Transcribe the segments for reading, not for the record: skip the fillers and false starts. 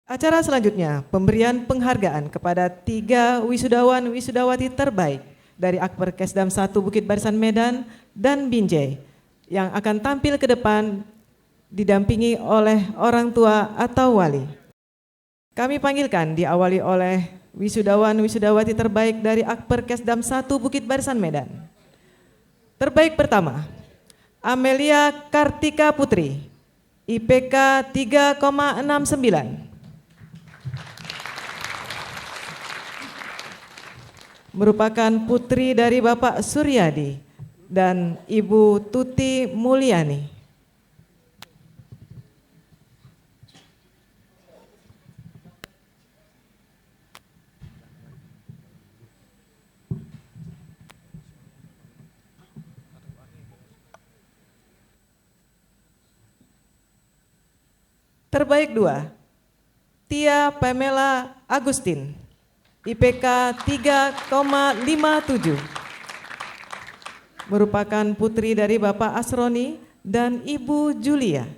Acara selanjutnya, pemberian penghargaan kepada 3 wisudawan wisudawati terbaik dari Akper Kesdam 1 Bukit Barisan Medan dan Binjai yang akan tampil ke depan didampingi oleh orang tua atau wali. Kami panggilkan diawali oleh wisudawan wisudawati terbaik dari Akper Kesdam 1 Bukit Barisan Medan. Terbaik pertama, Amelia Kartika Putri, IPK 3,69. Merupakan putri dari Bapak Suryadi dan Ibu Tuti Mulyani. Terbaik 2, Tia Pamela Agustin, IPK 3,57. Merupakan putri dari Bapak Asroni dan Ibu Julia.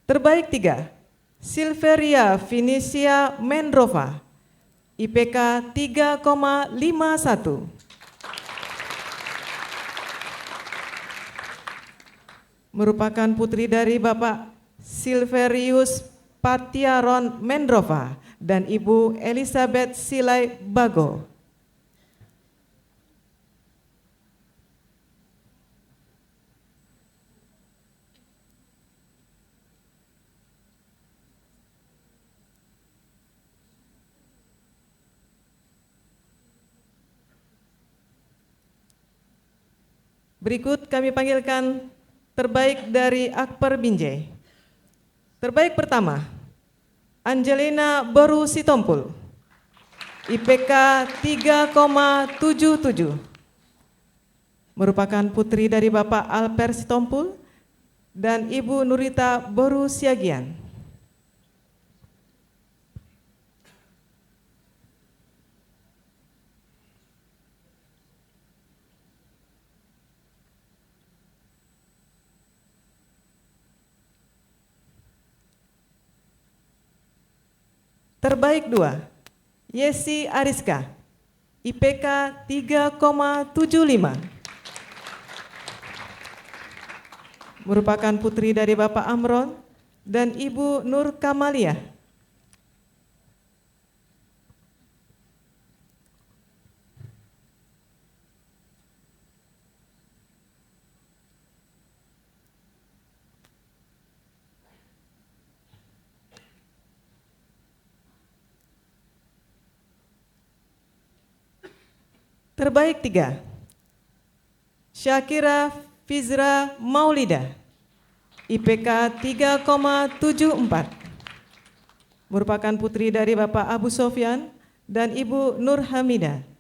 Terbaik 3, Silveria Vinisia Mendrova, IPK 3,51. Merupakan putri dari Bapak Silverius Patiaron Mendrova dan Ibu Elizabeth Silai Bago. Berikut kami panggilkan terbaik dari Akper Binjai. Terbaik pertama, Angelina Boru Sitompul, IPK 3,77. Merupakan putri dari Bapak Alper Sitompul dan Ibu Nurita Boru Siagian. Terbaik 2, Yesi Ariska, IPK 3,75. Merupakan putri dari Bapak Amron dan Ibu Nur Kamalia. Terbaik 3, Syakira Fizra Maulida, IPK 3,74. Merupakan putri dari Bapak Abu Sofyan dan Ibu Nur Hamidah.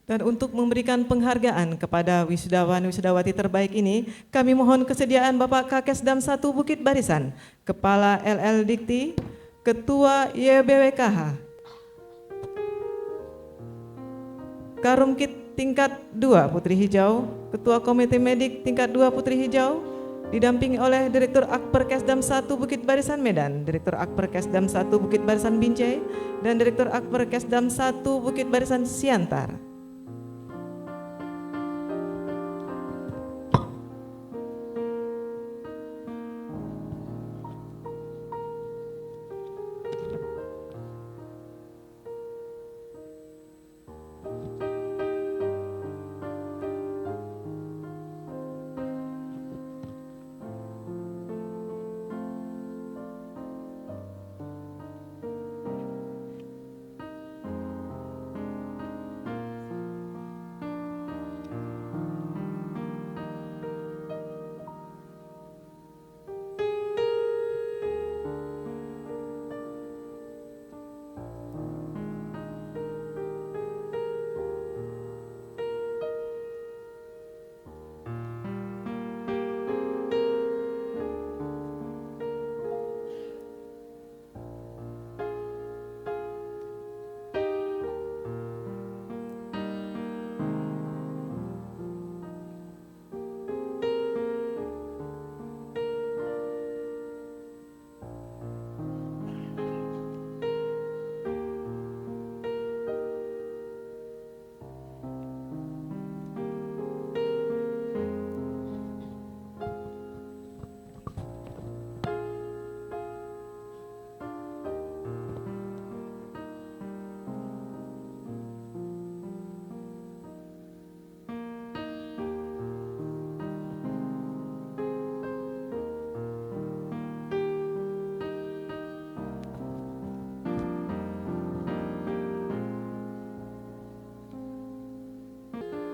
Dan untuk memberikan penghargaan kepada wisudawan-wisudawati terbaik ini, kami mohon kesediaan Bapak Kakesdam 1 Bukit Barisan, Kepala LL Dikti, Ketua YBWKH, Karumkit tingkat 2 Putri Hijau, Ketua Komite Medik tingkat 2 Putri Hijau, didampingi oleh Direktur Akper Kesdam 1 Bukit Barisan Medan, Direktur Akper Kesdam 1 Bukit Barisan Binjai, dan Direktur Akper Kesdam 1 Bukit Barisan Siantar.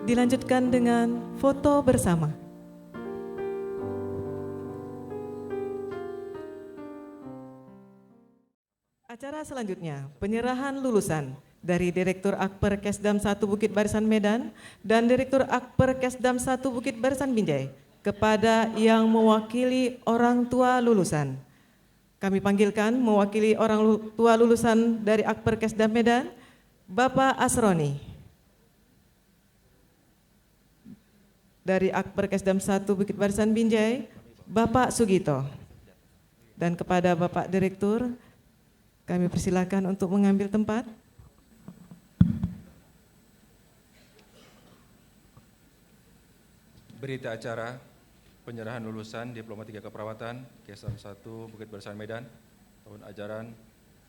Dilanjutkan dengan foto bersama. Acara selanjutnya, penyerahan lulusan dari Direktur Akper Kesdam 1 Bukit Barisan Medan dan Direktur Akper Kesdam 1 Bukit Barisan Binjai kepada yang mewakili orang tua lulusan. Kami panggilkan mewakili orang tua lulusan dari Akper Kesdam Medan, Bapak Asroni. Dari Akper Kesdam 1 Bukit Barisan Binjai, Bapak Sugito. Dan kepada Bapak Direktur, kami persilakan untuk mengambil tempat. Berita acara penyerahan lulusan Diploma 3 Keperawatan Kesdam 1 Bukit Barisan Medan tahun ajaran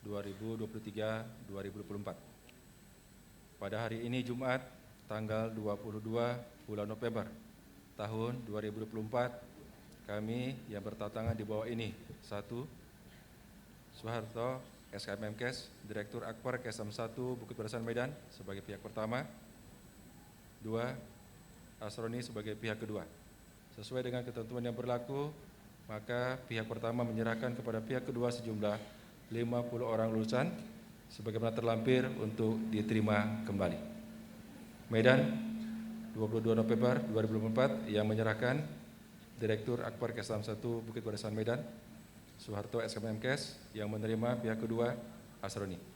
2023-2024. Pada hari ini Jumat tanggal 22 bulan November tahun 2024, kami yang bertatangan di bawah ini: 1. Soeharto SKMMKes, Direktur Akper Kesdam 1 Bukit Barisan Medan sebagai pihak pertama. 2. Asroni sebagai pihak kedua. Sesuai dengan ketentuan yang berlaku, maka pihak pertama menyerahkan kepada pihak kedua sejumlah 50 orang lulusan sebagaimana terlampir untuk diterima kembali. Medan, 22 November 2024, yang menyerahkan Direktur Akper Kesdam 1 Bukit Barisan Medan, Soeharto SKMMKes, yang menerima pihak kedua, Asroni.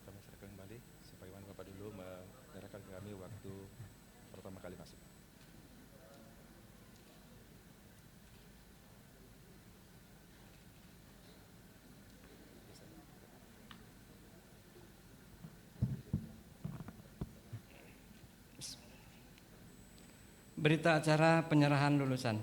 Kami serahkan kembali sebagaimana Bapak dulu menyerahkan ke kami waktu pertama kali masuk. Berita acara penyerahan lulusan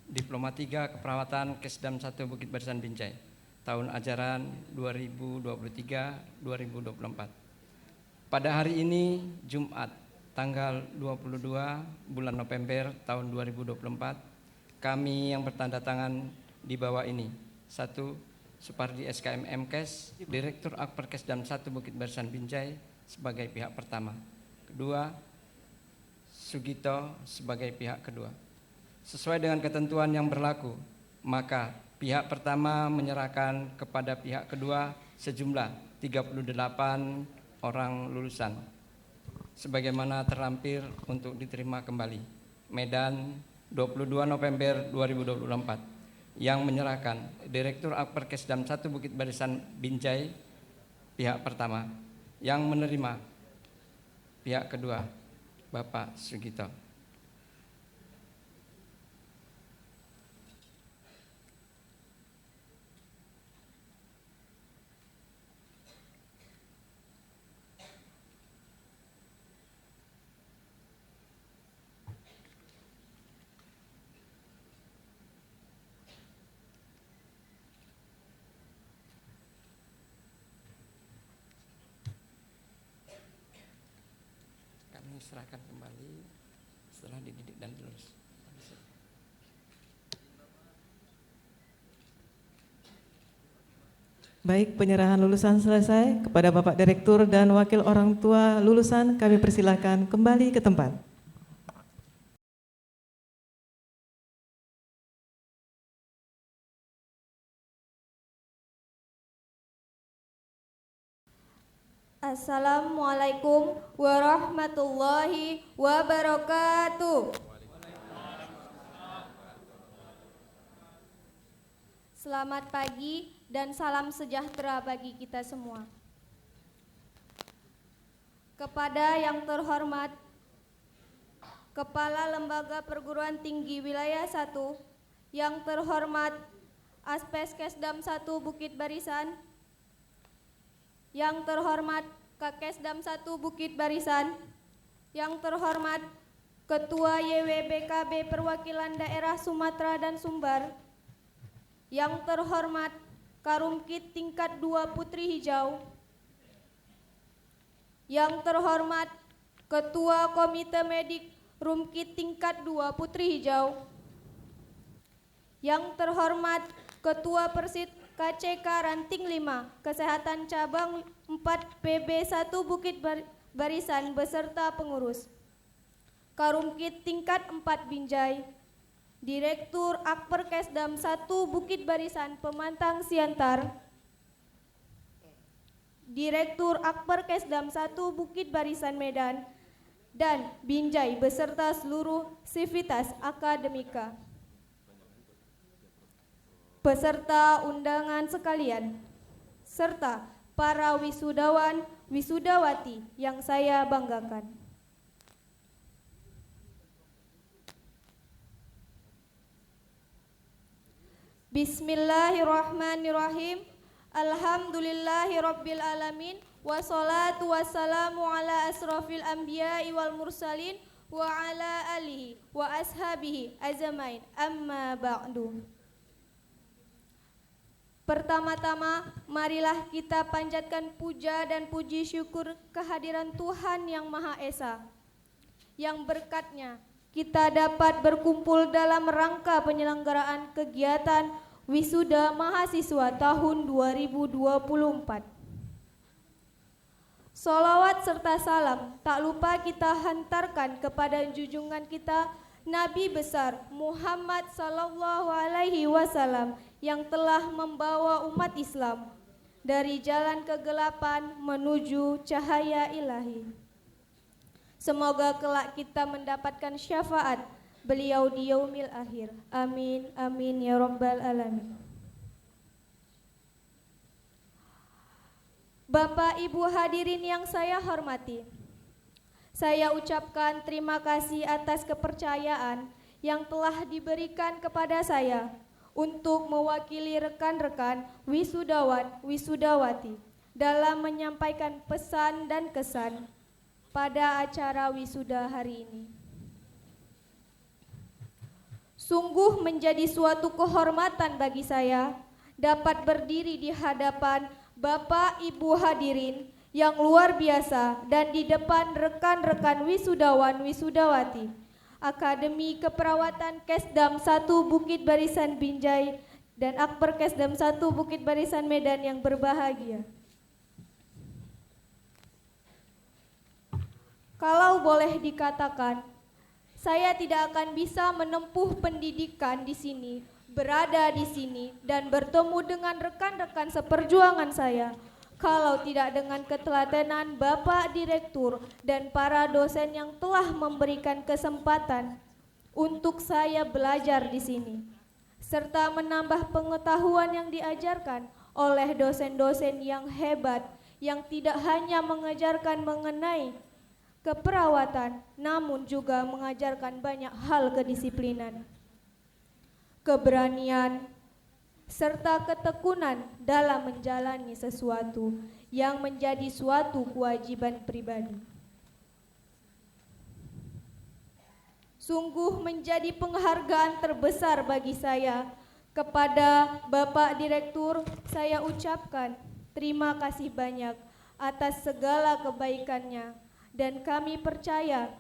Diploma 3 Keperawatan Kesdam 1 Bukit Barisan Binjai tahun ajaran 2023-2024. Pada hari ini Jumat tanggal 22 bulan November tahun 2024, kami yang bertanda tangan di bawah ini: 1. Supardi SKMMKes, Direktur Akper Kesdam 1 Bukit Barisan Binjai sebagai pihak pertama. 2. Sugito sebagai pihak kedua. Sesuai dengan ketentuan yang berlaku, maka pihak pertama menyerahkan kepada pihak kedua sejumlah 38 orang lulusan sebagaimana terlampir untuk diterima kembali. Medan, 22 November 2024, yang menyerahkan Direktur Akper Kesdam 1 Bukit Barisan Binjai pihak pertama, yang menerima pihak kedua, Bapak Sugito. Kami serahkan kembali setelah dididik dan lulus. Baik, penyerahan lulusan selesai. Kepada Bapak Direktur dan Wakil Orang Tua lulusan, kami persilakan kembali ke tempat. Assalamualaikum warahmatullahi wabarakatuh. Selamat pagi dan salam sejahtera bagi kita semua. Kepada yang terhormat Kepala Lembaga Perguruan Tinggi Wilayah 1, yang terhormat Aspes Kesdam 1 Bukit Barisan, yang terhormat Kakesdam 1 Bukit Barisan, yang terhormat Ketua YWBKB Perwakilan Daerah Sumatera dan Sumbar, yang terhormat Karumkit tingkat 2 Putri Hijau, Yang terhormat Ketua Komite Medik Rumkit tingkat 2 Putri Hijau. Yang terhormat Ketua Persit KCK Ranting 5 Kesehatan Cabang 4 PB1 Bukit Barisan beserta pengurus. Karumkit tingkat 4 Binjai. Direktur Akperkesdam 1 Bukit Barisan Pemantang Siantar. Direktur Akperkesdam 1 Bukit Barisan Medan dan Binjai beserta seluruh sivitas akademika. Peserta undangan sekalian, serta para wisudawan, wisudawati yang saya banggakan. Bismillahirrahmanirrahim. Alhamdulillahirabbil alamin. Wassalatu wassalamu ala asrofil anbiya'i wal mursalin wa ala alihi wa ashabihi ajmain. Amma ba'du. Pertama-tama, marilah kita panjatkan puja dan puji syukur kehadiran Tuhan Yang Maha Esa, yang berkatnya kita dapat berkumpul dalam rangka penyelenggaraan kegiatan Wisuda Mahasiswa tahun 2024. Sholawat serta salam tak lupa kita hantarkan kepada junjungan kita Nabi besar Muhammad sallallahu alaihi wasallam yang telah membawa umat Islam dari jalan kegelapan menuju cahaya ilahi. Semoga kelak kita mendapatkan syafaat beliau di yaumil akhir. Amin, amin ya rabbal alamin. Bapak Ibu hadirin yang saya hormati, saya ucapkan terima kasih atas kepercayaan yang telah diberikan kepada saya untuk mewakili rekan-rekan wisudawan wisudawati dalam menyampaikan pesan dan kesan pada acara wisuda hari ini. Sungguh menjadi suatu kehormatan bagi saya dapat berdiri di hadapan Bapak Ibu hadirin yang luar biasa dan di depan rekan-rekan wisudawan wisudawati Akademi Keperawatan Kesdam 1 Bukit Barisan Binjai dan Akper Kesdam 1 Bukit Barisan Medan yang berbahagia. Kalau boleh dikatakan, saya tidak akan bisa menempuh pendidikan di sini, berada di sini, dan bertemu dengan rekan-rekan seperjuangan saya kalau tidak dengan ketelatenan Bapak Direktur dan para dosen yang telah memberikan kesempatan untuk saya belajar di sini, serta menambah pengetahuan yang diajarkan oleh dosen-dosen yang hebat yang tidak hanya mengajarkan mengenai keperawatan, namun juga mengajarkan banyak hal kedisiplinan, keberanian, serta ketekunan dalam menjalani sesuatu yang menjadi suatu kewajiban pribadi. Sungguh menjadi penghargaan terbesar bagi saya. Kepada Bapak Direktur, saya ucapkan terima kasih banyak atas segala kebaikannya. Dan kami percaya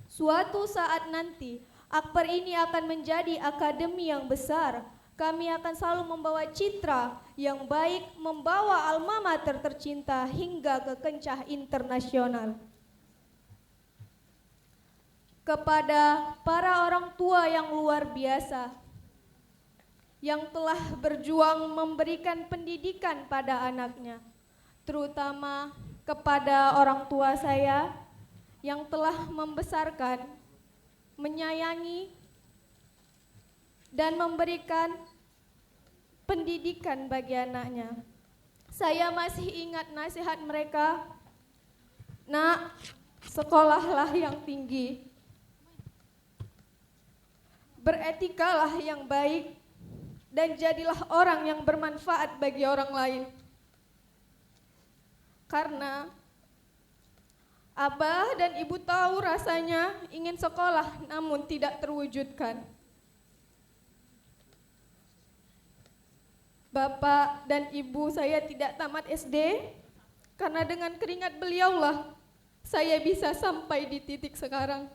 suatu saat nanti Akper ini akan menjadi akademi yang besar. Kami akan selalu membawa citra yang baik, membawa alma mater tercinta hingga ke kancah internasional. Kepada para orang tua yang luar biasa yang telah berjuang memberikan pendidikan pada anaknya, terutama kepada orang tua saya yang telah membesarkan, menyayangi, dan memberikan pendidikan bagi anaknya. Saya masih ingat nasihat mereka, "Nak, sekolahlah yang tinggi, beretikalah yang baik, dan jadilah orang yang bermanfaat bagi orang lain." Karena Abah dan Ibu tahu rasanya ingin sekolah namun tidak terwujudkan. Bapak dan Ibu saya tidak tamat SD karena dengan keringat beliaulah saya bisa sampai di titik sekarang.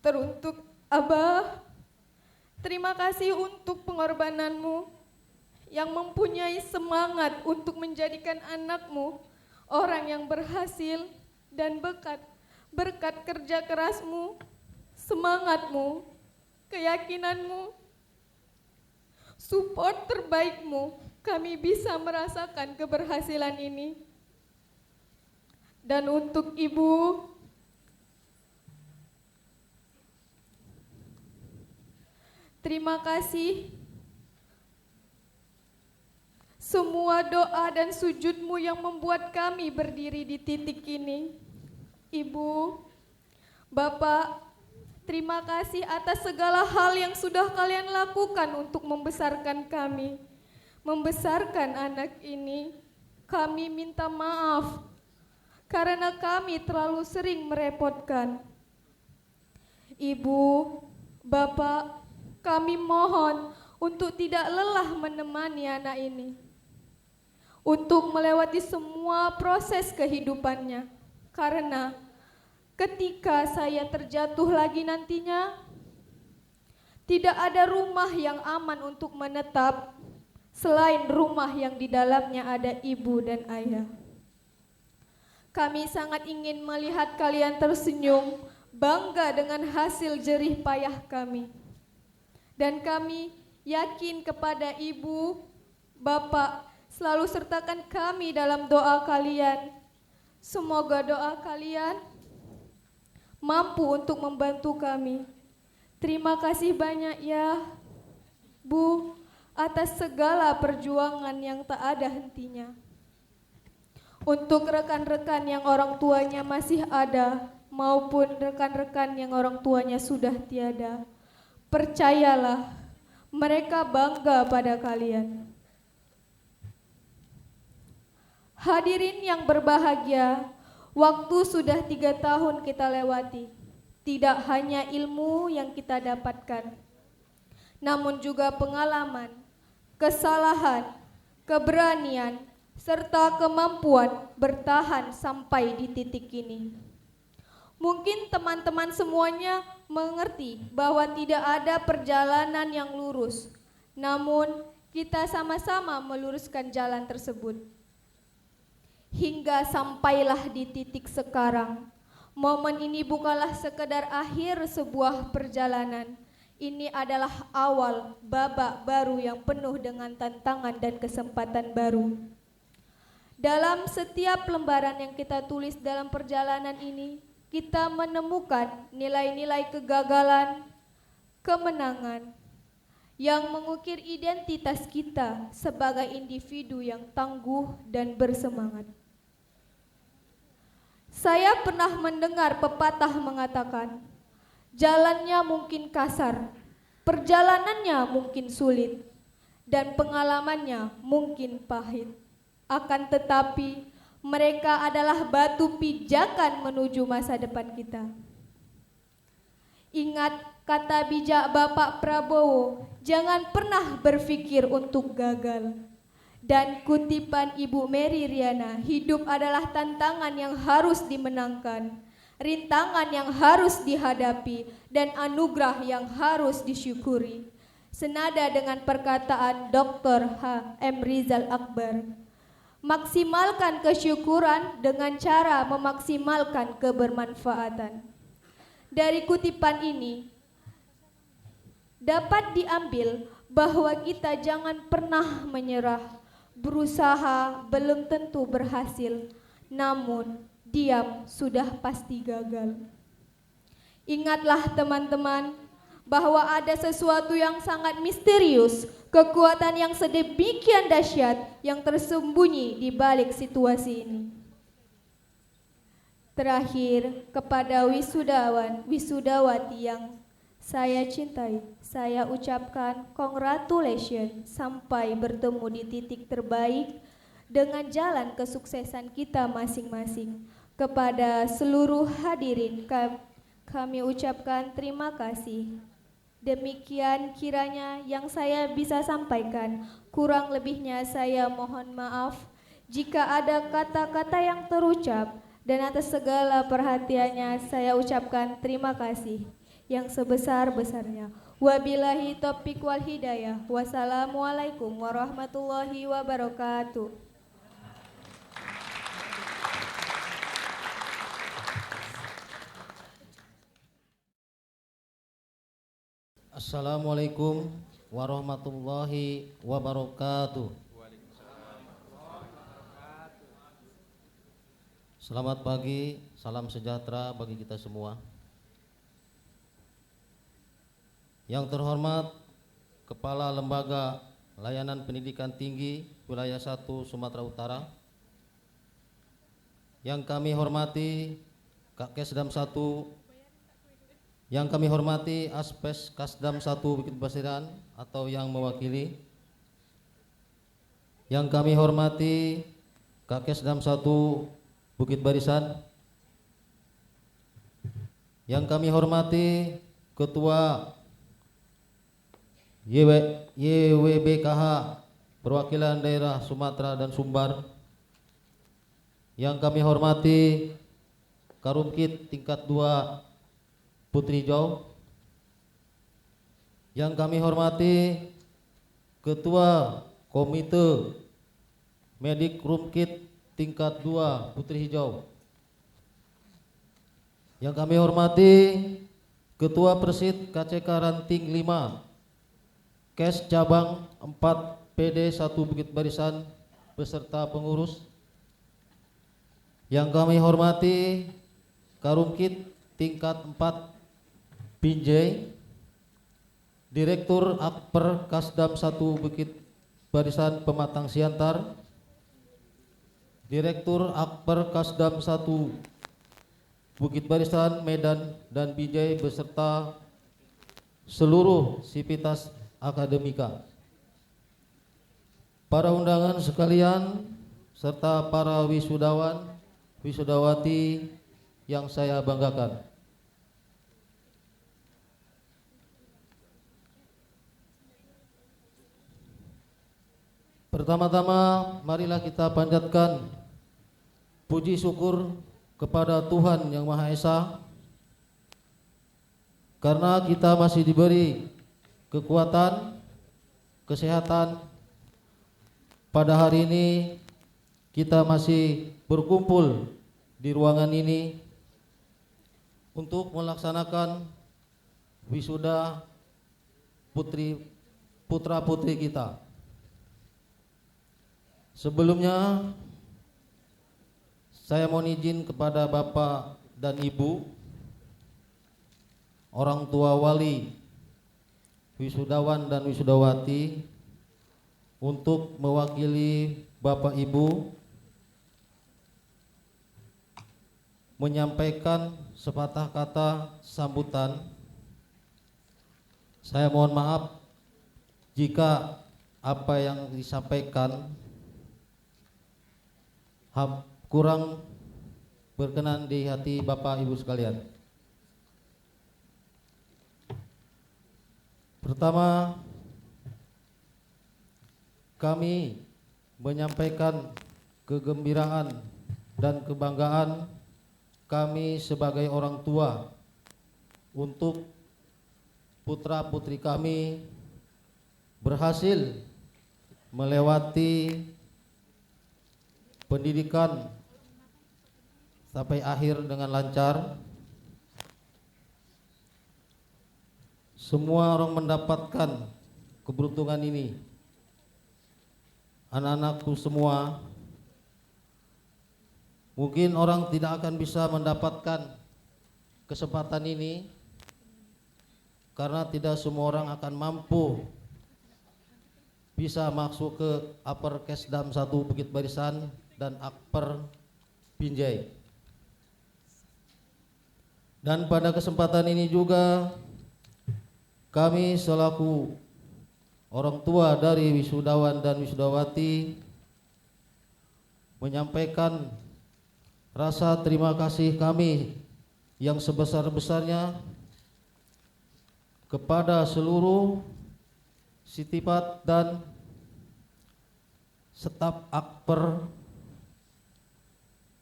Teruntuk Abah, terima kasih untuk pengorbananmu yang mempunyai semangat untuk menjadikan anakmu orang yang berhasil dan berkat kerja kerasmu, semangatmu, keyakinanmu, support terbaikmu, kami bisa merasakan keberhasilan ini. Dan untuk Ibu, terima kasih semua doa dan sujudmu yang membuat kami berdiri di titik ini. Ibu, Bapak, terima kasih atas segala hal yang sudah kalian lakukan untuk membesarkan kami, membesarkan anak ini. Kami minta maaf karena kami terlalu sering merepotkan. Ibu, Bapak, kami mohon untuk tidak lelah menemani anak ini, untuk melewati semua proses kehidupannya, karena ketika saya terjatuh lagi nantinya, tidak ada rumah yang aman untuk menetap selain rumah yang di dalamnya ada ibu dan ayah. Kami sangat ingin melihat kalian tersenyum, bangga dengan hasil jerih payah kami. Dan kami yakin kepada Ibu, Bapak, selalu sertakan kami dalam doa kalian. Semoga doa kalian mampu untuk membantu kami. Terima kasih banyak ya, Bu, atas segala perjuangan yang tak ada hentinya. Untuk rekan-rekan yang orang tuanya masih ada, maupun rekan-rekan yang orang tuanya sudah tiada, percayalah, mereka bangga pada kalian. Hadirin yang berbahagia, waktu sudah 3 tahun kita lewati. Tidak hanya ilmu yang kita dapatkan, namun juga pengalaman, kesalahan, keberanian, serta kemampuan bertahan sampai di titik ini. Mungkin teman-teman semuanya mengerti bahwa tidak ada perjalanan yang lurus, namun kita sama-sama meluruskan jalan tersebut. Hingga sampailah di titik sekarang. Momen ini bukanlah sekedar akhir sebuah perjalanan. Ini adalah awal babak baru yang penuh dengan tantangan dan kesempatan baru. Dalam setiap lembaran yang kita tulis dalam perjalanan ini, kita menemukan nilai-nilai kegagalan, kemenangan, yang mengukir identitas kita sebagai individu yang tangguh dan bersemangat. Saya pernah mendengar pepatah mengatakan, jalannya mungkin kasar, perjalanannya mungkin sulit, dan pengalamannya mungkin pahit. Akan tetapi, mereka adalah batu pijakan menuju masa depan kita. Ingat kata bijak Bapak Prabowo, jangan pernah berpikir untuk gagal. Dan kutipan Ibu Mary Riana, hidup adalah tantangan yang harus dimenangkan, rintangan yang harus dihadapi, dan anugerah yang harus disyukuri. Senada dengan perkataan Dr. H.M. Rizal Akbar, maksimalkan kesyukuran dengan cara memaksimalkan kebermanfaatan. Dari kutipan ini dapat diambil bahwa kita jangan pernah menyerah. Berusaha belum tentu berhasil, namun diam sudah pasti gagal. Ingatlah teman-teman, bahwa ada sesuatu yang sangat misterius, kekuatan yang sedemikian dahsyat yang tersembunyi di balik situasi ini. Terakhir, kepada wisudawan, wisudawati yang saya cintai, saya ucapkan congratulations sampai bertemu di titik terbaik dengan jalan kesuksesan kita masing-masing. Kepada seluruh hadirin, kami ucapkan terima kasih. Demikian kiranya yang saya bisa sampaikan, kurang lebihnya saya mohon maaf. Jika ada kata-kata yang terucap dan atas segala perhatiannya saya ucapkan terima kasih yang sebesar-besarnya. Wabillahi taufiq wal hidayah. Wassalamualaikum warahmatullahi wabarakatuh. Assalamualaikum warahmatullahi wabarakatuh. Selamat pagi, salam sejahtera bagi kita semua. Yang terhormat Kepala Lembaga Layanan Pendidikan Tinggi Wilayah 1 Sumatera Utara, yang kami hormati Kak Kesdam 1, yang kami hormati Aspes Kasdam 1 Bukit Barisan atau yang mewakili, yang kami hormati Kak Kesdam 1 Bukit Barisan, yang kami hormati Ketua YWBKH Perwakilan Daerah Sumatera dan Sumbar, yang kami hormati Karumkit tingkat 2 Putri Hijau, yang kami hormati Ketua Komite Medik Rumkit tingkat 2 Putri Hijau, yang kami hormati Ketua Persid KCK Ranting 5 Kes Cabang 4 PD 1 Bukit Barisan beserta pengurus, yang kami hormati Karumkit tingkat 4 Binjai, Direktur Akper Kasdam 1 Bukit Barisan Pematang Siantar, Direktur Akper Kasdam 1 Bukit Barisan Medan dan Binjai beserta seluruh sivitas akademika, para undangan sekalian, serta para wisudawan, wisudawati yang saya banggakan. Pertama-tama marilah kita panjatkan puji syukur kepada Tuhan Yang Maha Esa karena kita masih diberi kekuatan, kesehatan. Pada hari ini kita masih berkumpul di ruangan ini untuk melaksanakan wisuda putra-putri kita. Sebelumnya saya mohon izin kepada Bapak dan Ibu, orang tua wali, wisudawan dan wisudawati, untuk mewakili Bapak Ibu menyampaikan sepatah kata sambutan. Saya mohon maaf jika apa yang disampaikan kurang berkenan di hati Bapak Ibu sekalian. Pertama, kami menyampaikan kegembiraan dan kebanggaan kami sebagai orang tua untuk putra-putri kami berhasil melewati pendidikan sampai akhir dengan lancar. Semua orang mendapatkan keberuntungan ini. Anak-anakku semua, mungkin orang tidak akan bisa mendapatkan kesempatan ini karena tidak semua orang akan mampu bisa masuk ke Akper Kesdam 1 Bukit Barisan dan Akper Binjai. Dan pada kesempatan ini juga kami selaku orang tua dari wisudawan dan wisudawati menyampaikan rasa terima kasih kami yang sebesar-besarnya kepada seluruh sitipat dan staf Akper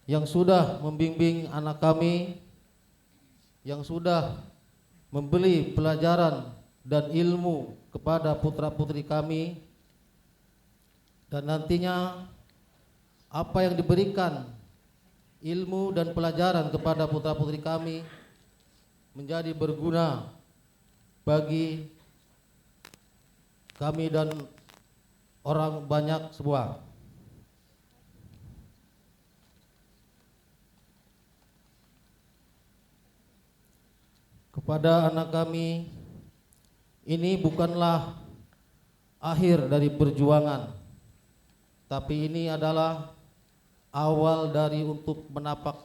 yang sudah membimbing anak kami, yang sudah memberi pelajaran dan ilmu kepada putra-putri kami, dan nantinya apa yang diberikan ilmu dan pelajaran kepada putra-putri kami menjadi berguna bagi kami dan orang banyak semua. Kepada anak kami, ini bukanlah akhir dari perjuangan, tapi ini adalah awal dari untuk menapak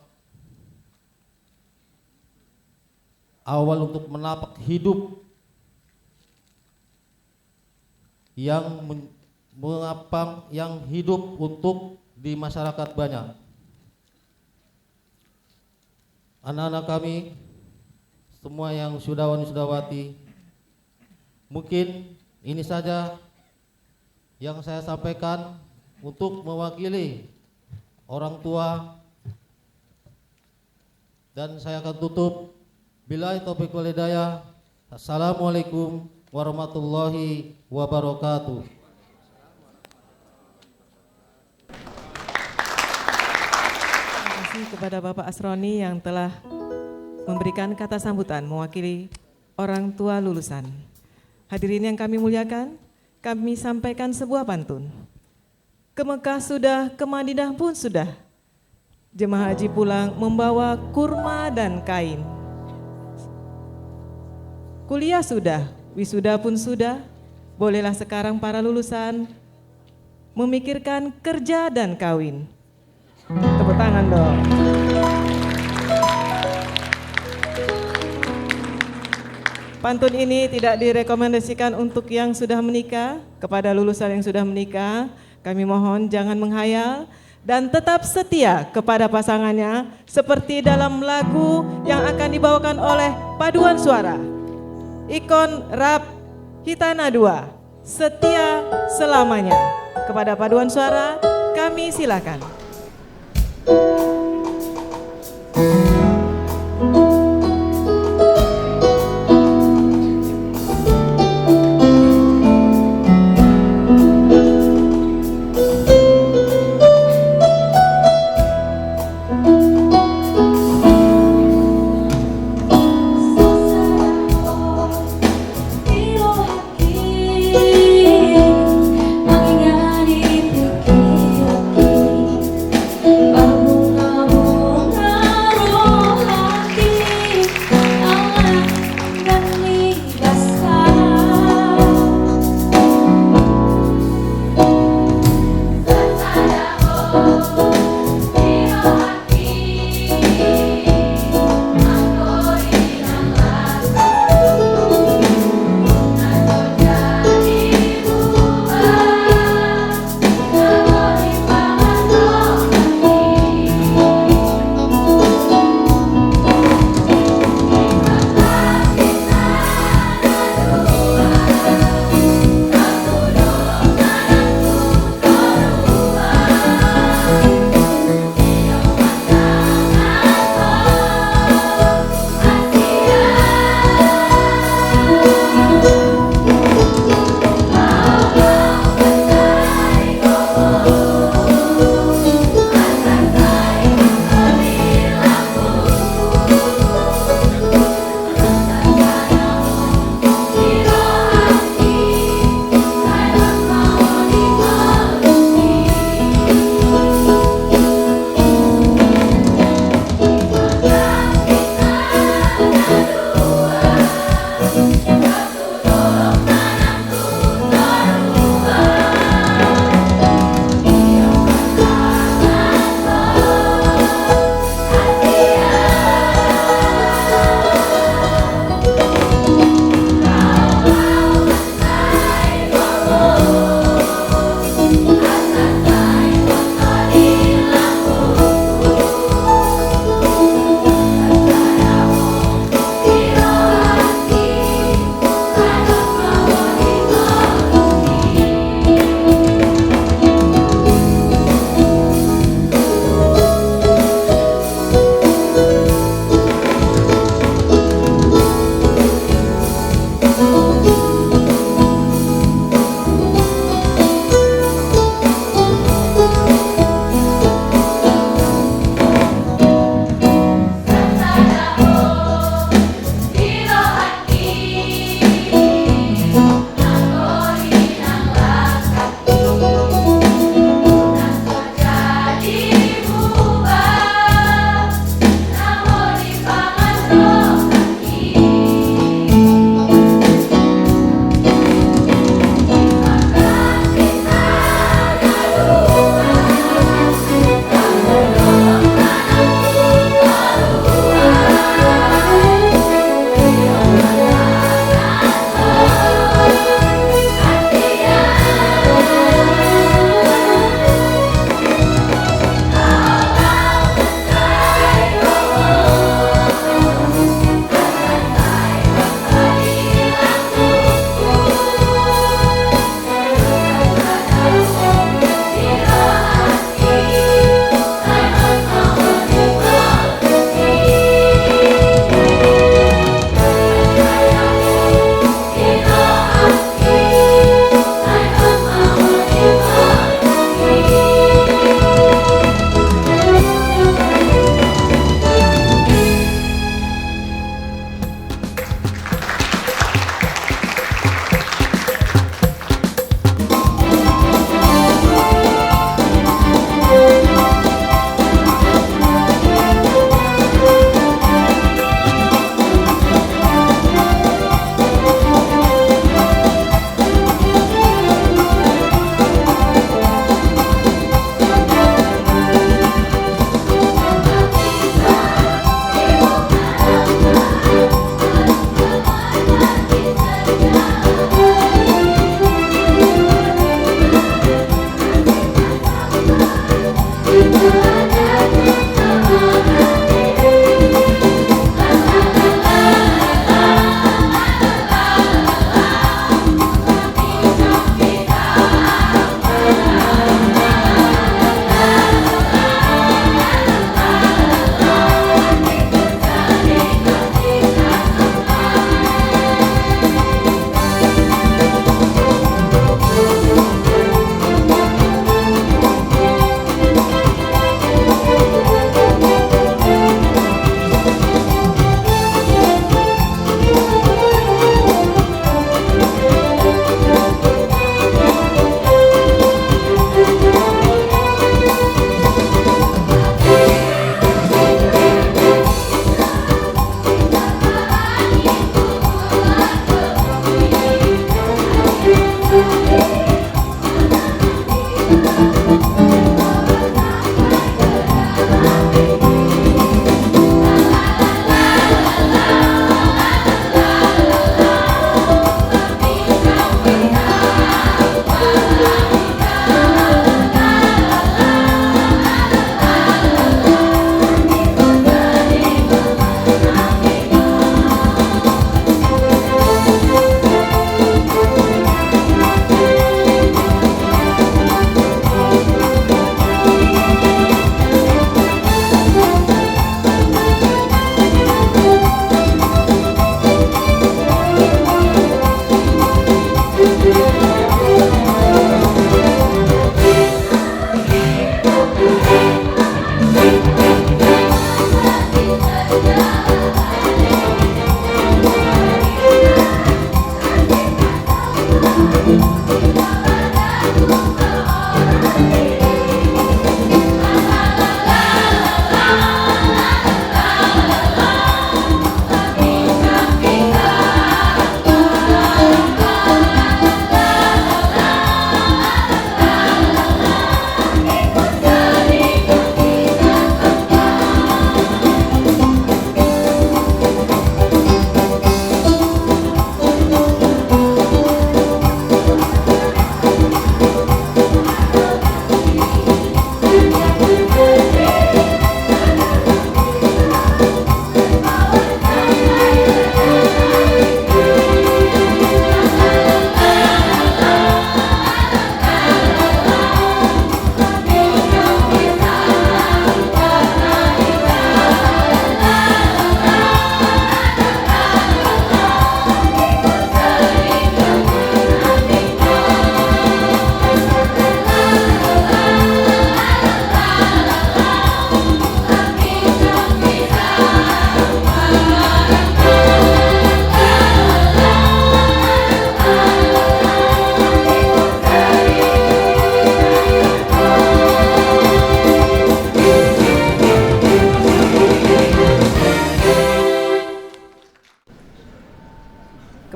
hidup yang hidup untuk di masyarakat banyak. Anak-anak kami semua yang wisudawan-wisudawati, mungkin ini saja yang saya sampaikan untuk mewakili orang tua, dan saya akan tutup. Billahi taufiq wal hidayah. Assalamualaikum warahmatullahi wabarakatuh. Terima kasih kepada Bapak Asroni yang telah memberikan kata sambutan mewakili orang tua lulusan. Hadirin yang kami muliakan, kami sampaikan sebuah pantun. Ke Mekah sudah, ke Madinah pun sudah. Jemaah haji pulang membawa kurma dan kain. Kuliah sudah, wisuda pun sudah. Bolehlah sekarang para lulusan memikirkan kerja dan kawin. Tepuk tangan dong. Pantun ini tidak direkomendasikan untuk yang sudah menikah. Kepada lulusan yang sudah menikah, kami mohon jangan menghayal dan tetap setia kepada pasangannya seperti dalam lagu yang akan dibawakan oleh paduan suara Ikon Rap Hitana 2, Setia Selamanya. Kepada paduan suara kami silakan. Mengingati bukit-bukit,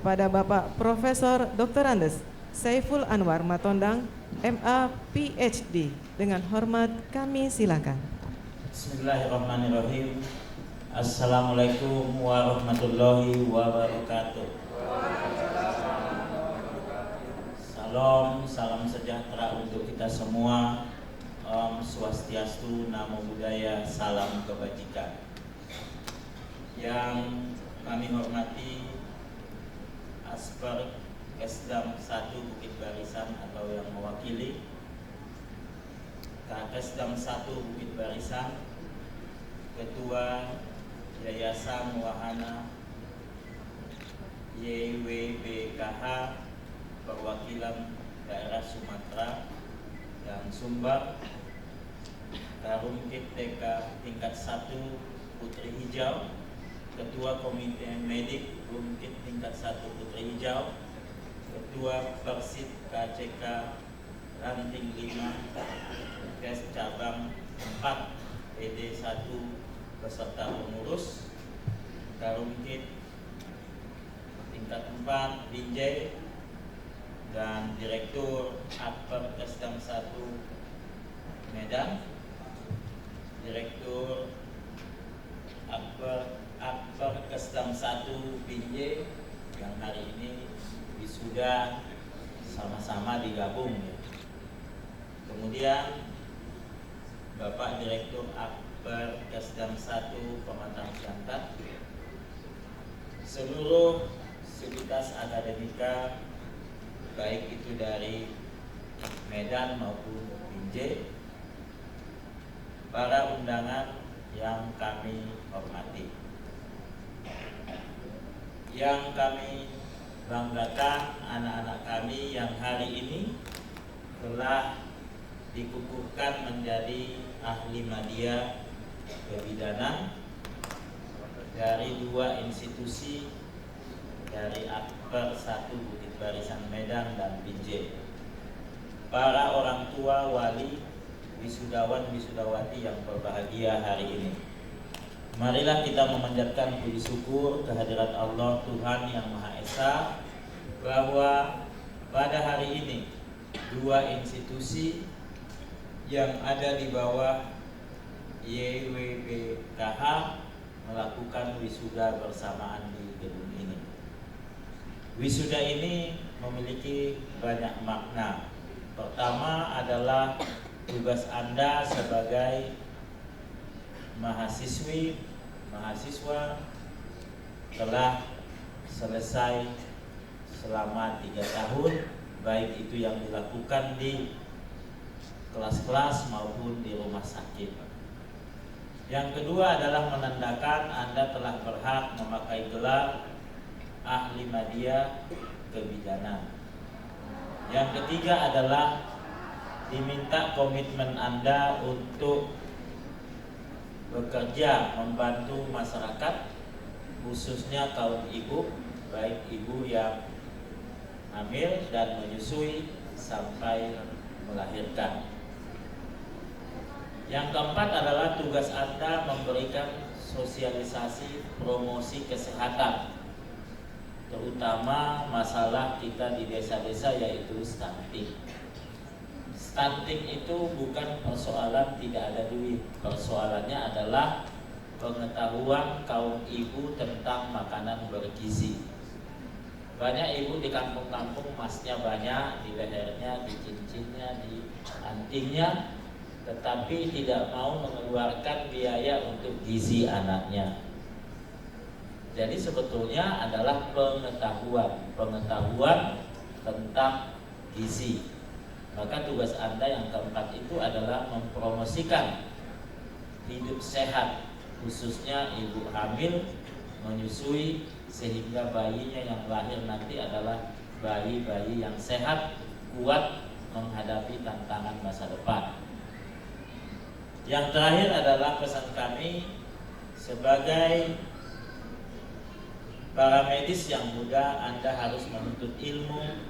Kepada Bapak Profesor Dr. Andes Saiful Anwar Matondang, MA PhD, dengan hormat kami silakan. Bismillahirrahmanirrahim. Assalamualaikum warahmatullahi wabarakatuh. Salam sejahtera untuk kita semua. Om Swastiastu, Namo Buddhaya, salam kebajikan. Yang kami hormati Asper Kesdam 1 Bukit Barisan atau yang mewakili Kesdam 1 Bukit Barisan, Ketua Yayasan Wahana YWBKH perwakilan daerah Sumatera dan Sumbar, Karumkit TK tingkat 1 Putri Hijau, Ketua Komite Medik Rumkit tingkat 1 Putri Hijau, Ketua Persib KCK Ranting 5 Kes Cabang 4 PD 1 beserta pengurus, Karumkit tingkat 4 Binjai, dan Direktur Akper Kesdam 1 Medan, Direktur Akper Kesdam 1 Binjai yang hari ini wisuda sama-sama digabung ya. Kemudian Bapak Direktur Akper Kesdam 1 Pematang Siantar, seluruh sivitas akademika baik itu dari Medan maupun Binjai, para undangan yang kami hormati. Yang kami banggakan anak-anak kami yang hari ini telah dikukuhkan menjadi ahli media kebidanan dari 2 institusi, dari Akper 1 Bukit Barisan Medan dan Binjai. Para orang tua, wali, wisudawan, wisudawati yang berbahagia hari ini, marilah kita memanjatkan puji syukur kehadirat Allah Tuhan Yang Maha Esa bahwa pada hari ini 2 institusi yang ada di bawah YWBKH melakukan wisuda bersamaan di gedung ini. Wisuda ini memiliki banyak makna. Pertama adalah tugas Anda sebagai mahasiswa telah selesai selama 3 tahun, baik itu yang dilakukan di kelas-kelas maupun di rumah sakit. Yang kedua adalah menandakan Anda telah berhak memakai gelar ahli media kebidanan. Yang ketiga adalah diminta komitmen Anda untuk bekerja membantu masyarakat khususnya kaum ibu, baik ibu yang hamil dan menyusui sampai melahirkan. Yang keempat adalah tugas Anda memberikan sosialisasi promosi kesehatan, terutama masalah kita di desa-desa, yaitu stunting. Stunting itu bukan persoalan tidak ada duit, persoalannya adalah pengetahuan kaum ibu tentang makanan bergizi. Banyak ibu di kampung-kampung emasnya banyak, di lehernya, di cincinnya, di antingnya, tetapi tidak mau mengeluarkan biaya untuk gizi anaknya. Jadi sebetulnya adalah pengetahuan tentang gizi. Maka tugas Anda yang keempat itu adalah mempromosikan hidup sehat, khususnya ibu hamil, menyusui, sehingga bayinya yang lahir nanti adalah bayi-bayi yang sehat, kuat menghadapi tantangan masa depan. Yang terakhir adalah pesan kami sebagai para medis yang muda, Anda harus menuntut ilmu,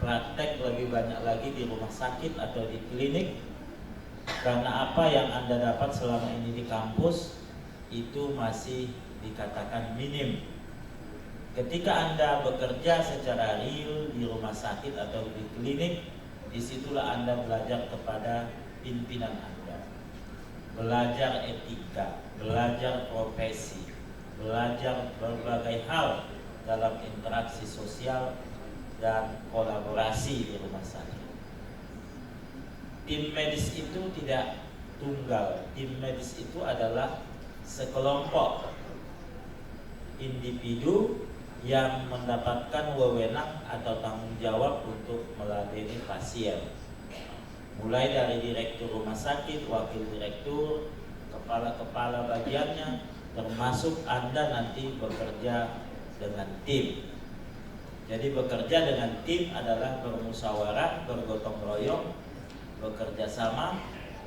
praktek lebih banyak lagi di rumah sakit atau di klinik. Karena apa yang Anda dapat selama ini di kampus itu masih dikatakan minim. Ketika Anda bekerja secara real di rumah sakit atau di klinik, disitulah Anda belajar kepada pimpinan Anda, belajar etika, belajar profesi, belajar berbagai hal dalam interaksi sosial dan kolaborasi di rumah sakit. Tim medis itu tidak tunggal, tim medis itu adalah sekelompok individu yang mendapatkan wewenang atau tanggung jawab untuk meladeni pasien. Mulai dari direktur rumah sakit, wakil direktur, kepala-kepala bagiannya, termasuk Anda nanti bekerja dengan tim. Jadi bekerja dengan tim adalah bermusyawarah, bergotong royong, bekerja sama,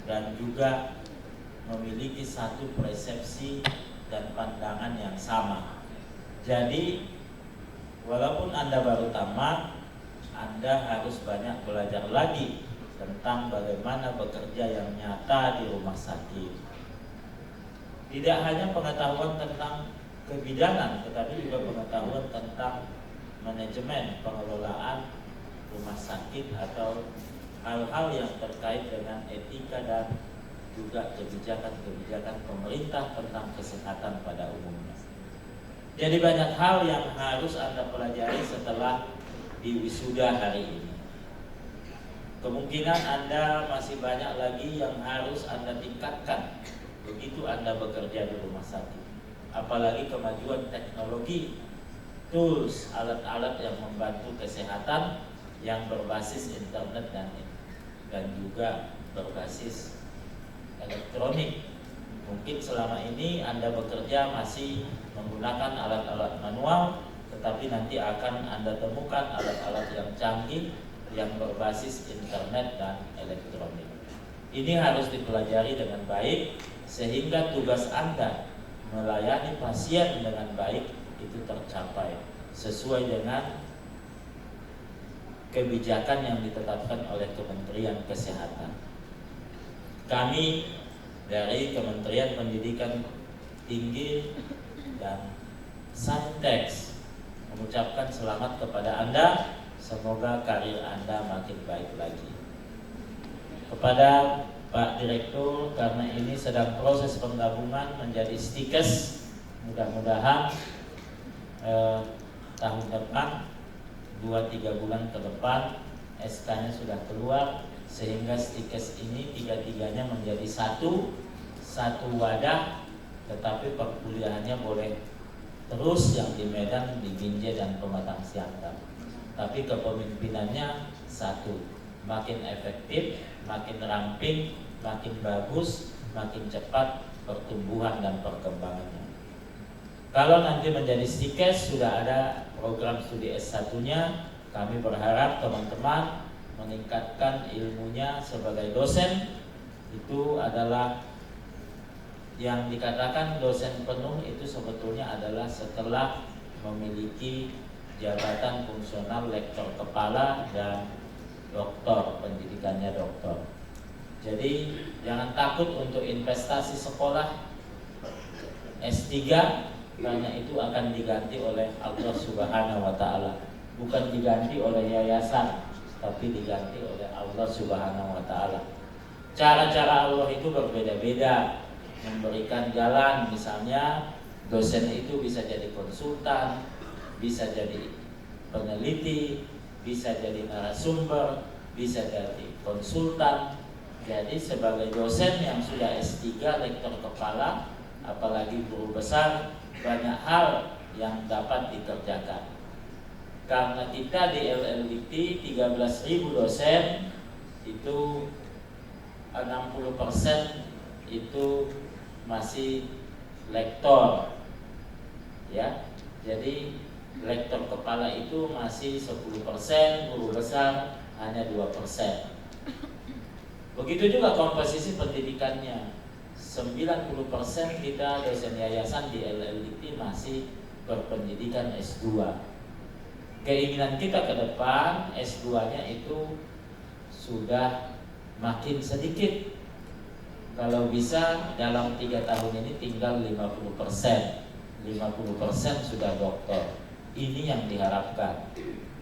dan juga memiliki satu persepsi dan pandangan yang sama. Jadi walaupun Anda baru tamat, Anda harus banyak belajar lagi tentang bagaimana bekerja yang nyata di rumah sakit. Tidak hanya pengetahuan tentang kebidanan, tetapi juga pengetahuan tentang manajemen, pengelolaan rumah sakit atau hal-hal yang terkait dengan etika dan juga kebijakan-kebijakan pemerintah tentang kesehatan pada umumnya. Jadi banyak hal yang harus Anda pelajari setelah di wisuda hari ini. Kemungkinan Anda masih banyak lagi yang harus Anda tingkatkan begitu Anda bekerja di rumah sakit. Apalagi kemajuan teknologi, tools, alat-alat yang membantu kesehatan yang berbasis internet dan juga berbasis elektronik. Mungkin selama ini Anda bekerja masih menggunakan alat-alat manual, tetapi nanti akan Anda temukan alat-alat yang canggih yang berbasis internet dan elektronik. Ini harus dipelajari dengan baik sehingga tugas Anda melayani pasien dengan baik itu tercapai sesuai dengan kebijakan yang ditetapkan oleh Kementerian Kesehatan. Kami dari Kementerian Pendidikan Tinggi dan Saintek mengucapkan selamat kepada Anda. Semoga karir Anda makin baik lagi. Kepada Pak Direktur, karena ini sedang proses penggabungan menjadi stikes, mudah-mudahan tahun depan 2-3 bulan ke depan SK-nya sudah keluar, sehingga stikes ini tiga-tiganya menjadi satu wadah, tetapi perkuliahannya boleh terus yang di Medan, di Binjai dan Pematang Siantar, tapi kepemimpinannya satu, makin efektif, makin ramping, makin bagus, makin cepat pertumbuhan dan perkembangannya. Kalau nanti menjadi stikes sudah ada program studi S1-nya, kami berharap teman-teman meningkatkan ilmunya sebagai dosen. Itu adalah Yang dikatakan dosen penuh itu sebetulnya adalah setelah memiliki jabatan fungsional lektor kepala dan doktor, pendidikannya doktor. Jadi jangan takut untuk investasi sekolah S3, karena itu akan diganti oleh Allah Subhanahu wa taala. Bukan diganti oleh yayasan, tapi diganti oleh Allah Subhanahu wa taala. Cara-cara Allah itu berbeda-beda. Memberikan jalan, misalnya dosen itu bisa jadi konsultan, bisa jadi peneliti, bisa jadi narasumber, bisa jadi konsultan. Jadi sebagai dosen yang sudah S3, lektor kepala, apalagi guru besar, banyak hal yang dapat dikerjakan. Karena kita di LLDT 13.000 dosen, itu 60% itu masih lektor, ya. Jadi lektor kepala itu masih 10%, guru besar hanya 2%. Begitu juga komposisi pendidikannya. 90% kita dosen yayasan di LLDT masih berpendidikan S2. Keinginan kita ke depan S2-nya itu sudah makin sedikit. Kalau bisa dalam 3 tahun ini tinggal 50%. 50% sudah doktor. Ini yang diharapkan.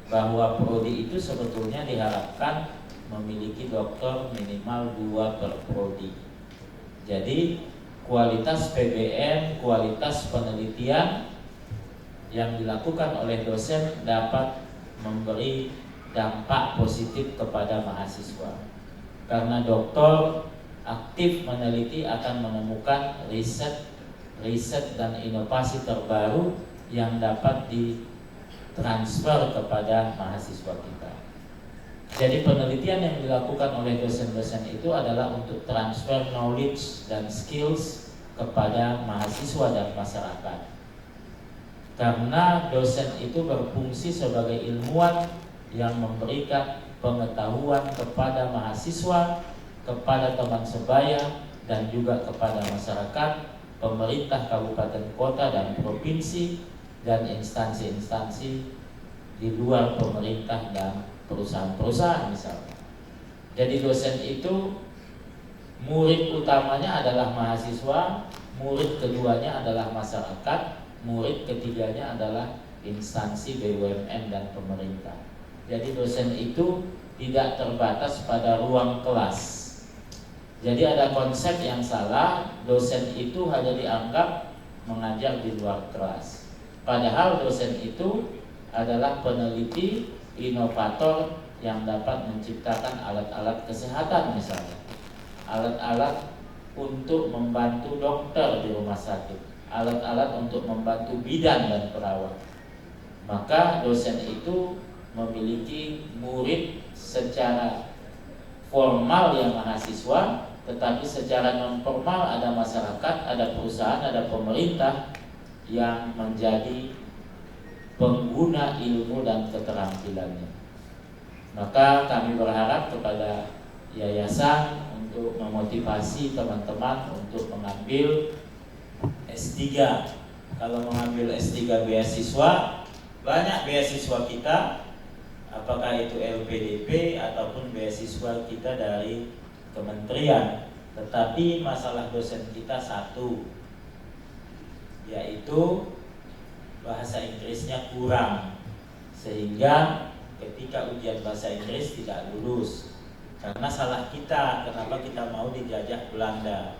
Bahwa prodi itu sebetulnya diharapkan memiliki doktor minimal 2 per prodi. Jadi kualitas PBM, kualitas penelitian yang dilakukan oleh dosen dapat memberi dampak positif kepada mahasiswa. Karena doktor aktif meneliti akan menemukan riset dan inovasi terbaru yang dapat ditransfer kepada mahasiswa kita. Jadi penelitian yang dilakukan oleh dosen-dosen itu adalah untuk transfer knowledge dan skills kepada mahasiswa dan masyarakat. Karena dosen itu berfungsi sebagai ilmuwan yang memberikan pengetahuan kepada mahasiswa, kepada teman sebaya, dan juga kepada masyarakat, pemerintah kabupaten kota dan provinsi, dan instansi-instansi di luar pemerintah dan perusahaan-perusahaan misalnya. Jadi dosen itu murid utamanya adalah mahasiswa, murid keduanya adalah masyarakat, murid ketiganya adalah instansi BUMN dan pemerintah. Jadi dosen itu tidak terbatas pada ruang kelas. Jadi ada konsep yang salah, dosen itu hanya dianggap mengajar di luar kelas. Padahal dosen itu adalah peneliti, inovator yang dapat menciptakan alat-alat kesehatan misalnya. Alat-alat untuk membantu dokter di rumah sakit, alat-alat untuk membantu bidan dan perawat. Maka dosen itu memiliki murid secara formal yang mahasiswa, tetapi secara non formal ada masyarakat, ada perusahaan, ada pemerintah yang menjadi pengguna ilmu dan keterampilannya. Maka kami berharap kepada yayasan untuk memotivasi teman-teman untuk mengambil S3. Kalau mengambil S3 beasiswa, banyak beasiswa kita, apakah itu LPDP ataupun beasiswa kita dari kementerian. Tetapi masalah dosen kita satu, yaitu bahasa Inggrisnya kurang, sehingga ketika ujian bahasa Inggris tidak lulus. Karena salah kita, kenapa kita mau dijajah Belanda?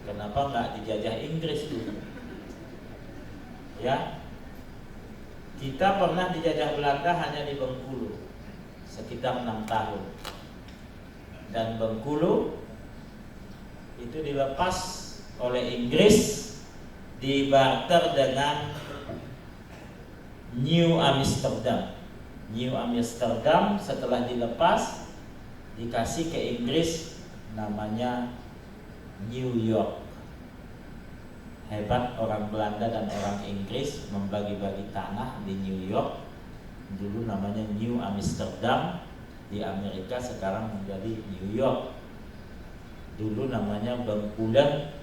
Kenapa nggak dijajah Inggris dulu? Ya, kita pernah dijajah Belanda hanya di Bengkulu sekitar 6 tahun. Dan Bengkulu itu dilepas oleh Inggris, dibarter dengan New Amsterdam. New Amsterdam setelah dilepas dikasih ke Inggris namanya New York. Hebat orang Belanda dan orang Inggris membagi-bagi tanah di New York. Dulu namanya New Amsterdam, di Amerika sekarang menjadi New York. Dulu namanya Bencoolen,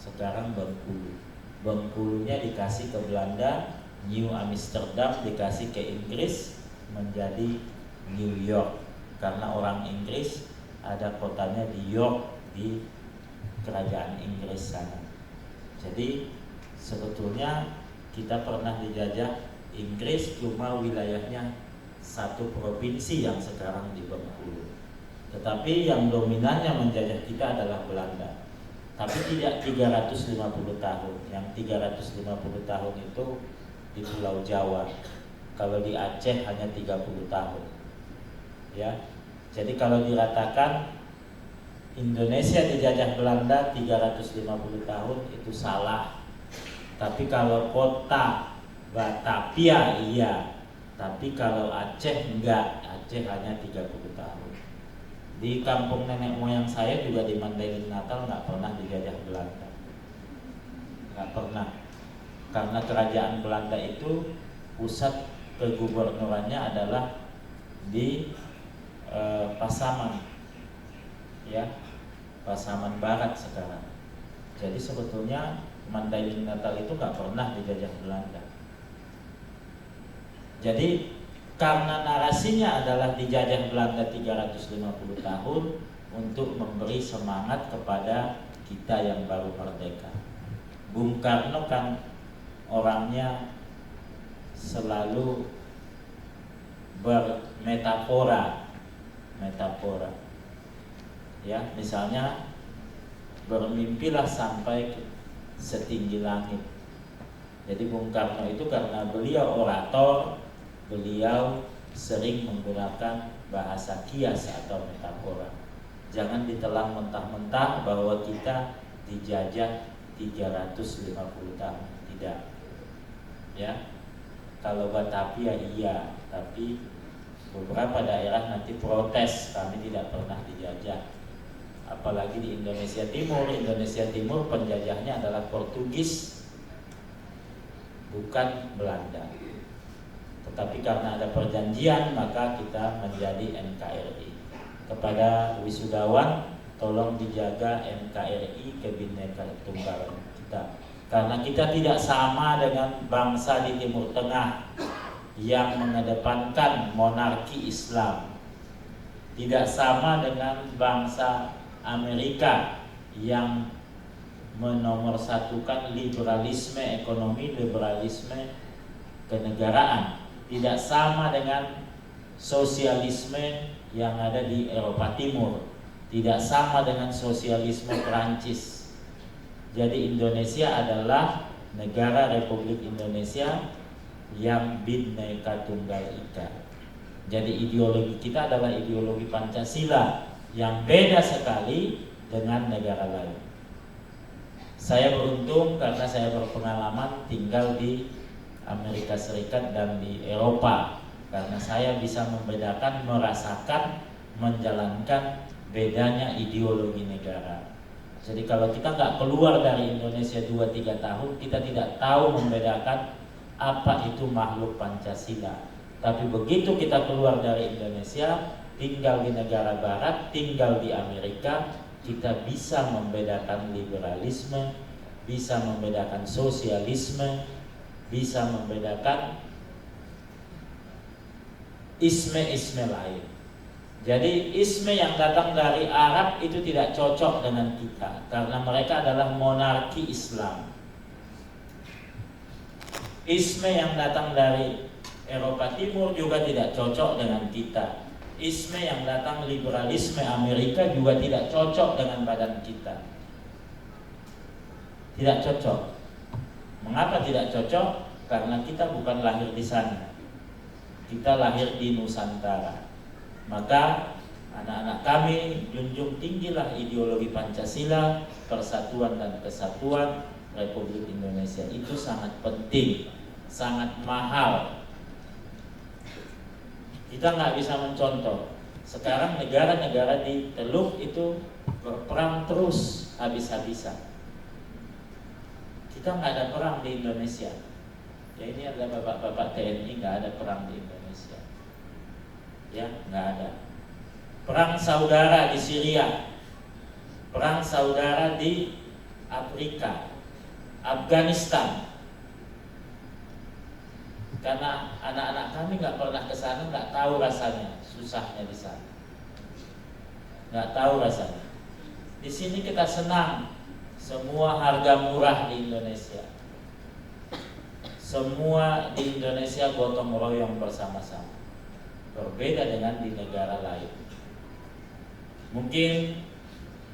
sekarang Bengkulu. Bengkulunya dikasih ke Belanda, New Amsterdam dikasih ke Inggris, menjadi New York. Karena orang Inggris ada kotanya di York, di kerajaan Inggris sana. Jadi sebetulnya kita pernah dijajah Inggris, cuma wilayahnya satu provinsi yang sekarang di Bengkulu. Tetapi yang dominannya menjajah kita adalah Belanda. Tapi tidak 350 tahun. Yang 350 tahun itu di Pulau Jawa. Kalau di Aceh hanya 30 tahun. Ya. Jadi kalau diratakan Indonesia dijajah Belanda 350 tahun itu salah. Tapi kalau kota Batavia iya. Tapi kalau Aceh enggak. Aceh hanya 30 tahun. Di kampung nenek moyang saya juga di Mandailing Natal nggak pernah dijajah Belanda, nggak pernah, karena kerajaan Belanda itu pusat kegubernurannya adalah di Pasaman, ya, Pasaman Barat sekarang. Jadi sebetulnya Mandailing Natal itu nggak pernah dijajah Belanda. Jadi karena narasinya adalah dijajah Belanda 350 tahun untuk memberi semangat kepada kita yang baru merdeka. Bung Karno kan orangnya selalu bermetafora. Ya, misalnya bermimpilah sampai setinggi langit. Jadi Bung Karno itu karena beliau orator, beliau sering menggunakan bahasa kias atau metafora. Jangan ditelan mentah-mentah bahwa kita dijajah 350 tahun. Tidak. Ya. Kalau Batavia iya, tapi beberapa daerah nanti protes, kami tidak pernah dijajah. Apalagi di Indonesia Timur. Indonesia Timur penjajahnya adalah Portugis, bukan Belanda. Tetapi karena ada perjanjian maka kita menjadi NKRI. Kepada wisudawan, tolong dijaga NKRI, Kebinekaan Tunggal kita. Karena kita tidak sama dengan bangsa di Timur Tengah yang mengedepankan monarki Islam. Tidak sama dengan bangsa Amerika yang menomorsatukan liberalisme ekonomi, liberalisme kenegaraan. Tidak sama dengan sosialisme yang ada di Eropa Timur. Tidak sama dengan sosialisme Perancis. Jadi Indonesia adalah negara Republik Indonesia yang Bhinneka Tunggal Ika. Jadi ideologi kita adalah ideologi Pancasila yang beda sekali dengan negara lain. Saya beruntung karena saya berpengalaman tinggal di Amerika Serikat dan di Eropa, karena saya bisa membedakan, merasakan, menjalankan bedanya ideologi negara. Jadi kalau kita nggak keluar dari Indonesia 2-3 tahun, kita tidak tahu membedakan apa itu makhluk Pancasila. Tapi begitu kita keluar dari Indonesia, tinggal di negara barat, tinggal di Amerika, kita bisa membedakan liberalisme, bisa membedakan sosialisme, bisa membedakan isme-isme lain. Jadi isme yang datang dari Arab itu tidak cocok dengan kita karena mereka adalah monarki Islam. Isme yang datang dari Eropa Timur juga tidak cocok dengan kita. Isme yang datang liberalisme Amerika juga tidak cocok dengan badan kita. Tidak cocok. Mengapa tidak cocok? Karena kita bukan lahir di sana. Kita lahir di Nusantara. Maka anak-anak kami junjung tinggilah ideologi Pancasila, persatuan dan kesatuan Republik Indonesia. Itu sangat penting, sangat mahal. Kita nggak bisa mencontoh. Sekarang negara-negara di Teluk itu berperang terus habis-habisan. Kita nggak ada perang di Indonesia. Ya ini adalah bapak-bapak TNI, nggak ada perang di Indonesia. Ya nggak ada. Perang saudara di Syria, perang saudara di Afrika, Afghanistan. Karena anak-anak kami nggak pernah ke sana, nggak tahu rasanya susahnya di sana, nggak tahu rasanya. Di sini kita senang, semua harga murah di Indonesia. Semua di Indonesia gotong royong bersama-sama. Berbeda dengan di negara lain. Mungkin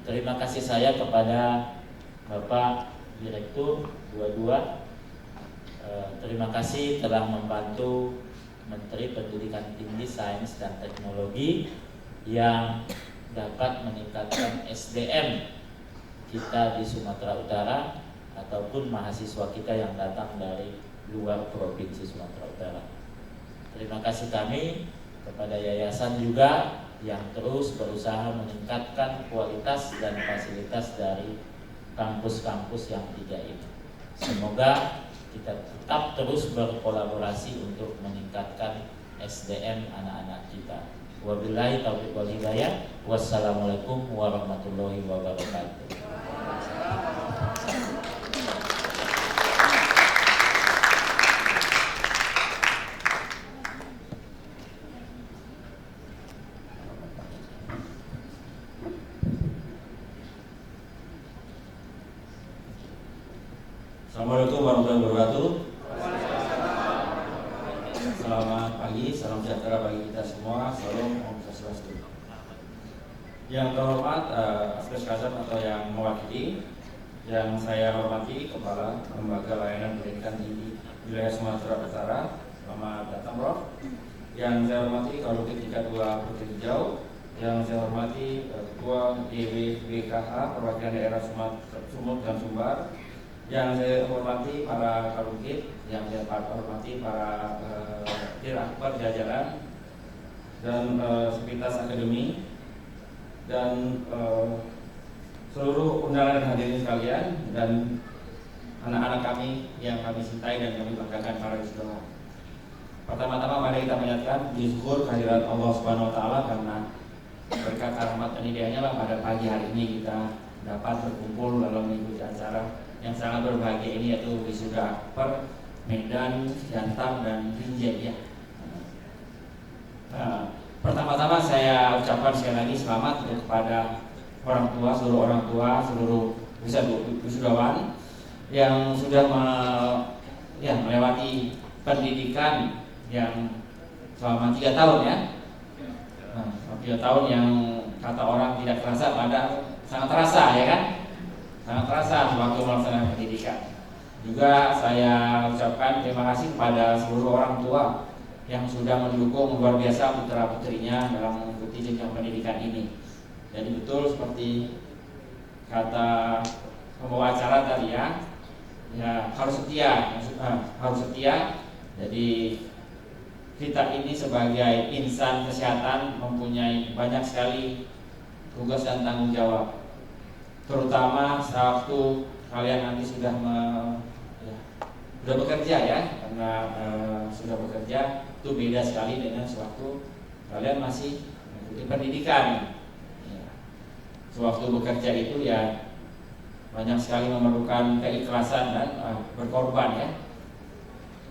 terima kasih saya kepada Bapak Direktur dua-dua. Terima kasih telah membantu Menteri Pendidikan Tinggi, Sains dan Teknologi yang dapat meningkatkan SDM kita di Sumatera Utara ataupun mahasiswa kita yang datang dari luar provinsi Sumatera Utara. Terima kasih kami kepada yayasan juga yang terus berusaha meningkatkan kualitas dan fasilitas dari kampus-kampus yang 3 ini. Semoga kita tetap terus berkolaborasi untuk meningkatkan SDM anak-anak kita. Wabillahi taufiq wal hidayah. Wassalamualaikum warahmatullahi wabarakatuh. Assalamualaikum warahmatullahi wabarakatuh. Selamat pagi, salam sejahtera bagi kita semua. Salam Om Swastiastu. Yang terhormat Aspes Kasam atau yang mewakili, yang saya hormati Kepala Lembaga Layanan Pendidikan Tinggi Wilayah Sumatera Utara, selamat datang Prof. Yang saya hormati Kadupdik tingkat 2 Putri Hijau, yang saya hormati Ketua DWBKH Perwakilan Daerah Sumut dan Sumbar, yang saya hormati para Kadupdik, yang saya hormati para Dir Akbar jajaran dan sepintas akademi dan seluruh undangan dan hadirin sekalian dan anak-anak kami yang kami cintai dan kami banggakan para wisudawan. Pertama-tama mari kita menyatakan syukur kehadirat Allah Subhanahu wa taala karena berkat rahmat dan hidayahnya lah pada pagi hari ini kita dapat berkumpul dalam mengikuti acara yang sangat berbahagia ini, yaitu wisuda Akbar Medan, Jantan dan Binjai ya. Pertama-tama saya ucapkan sekali lagi selamat kepada orang tua, seluruh wisudawan yang sudah melewati pendidikan yang selama 3 tahun ya. 3 tahun yang kata orang tidak terasa, padahal sangat terasa ya kan? Sangat terasa waktu melaksanakan pendidikan. Juga saya ucapkan terima kasih kepada seluruh orang tua yang sudah mendukung luar biasa putra-putrinya dalam mengikuti jenjang pendidikan ini. Jadi betul seperti kata pembawa acara tadi ya harus setia. Jadi kita ini sebagai insan kesehatan mempunyai banyak sekali tugas dan tanggung jawab. Terutama sewaktu kalian nanti sudah bekerja ya, karena sudah bekerja itu beda sekali dengan sewaktu kalian masih mengikuti pendidikan. Sewaktu bekerja itu ya banyak sekali memerlukan keikhlasan dan berkorban ya.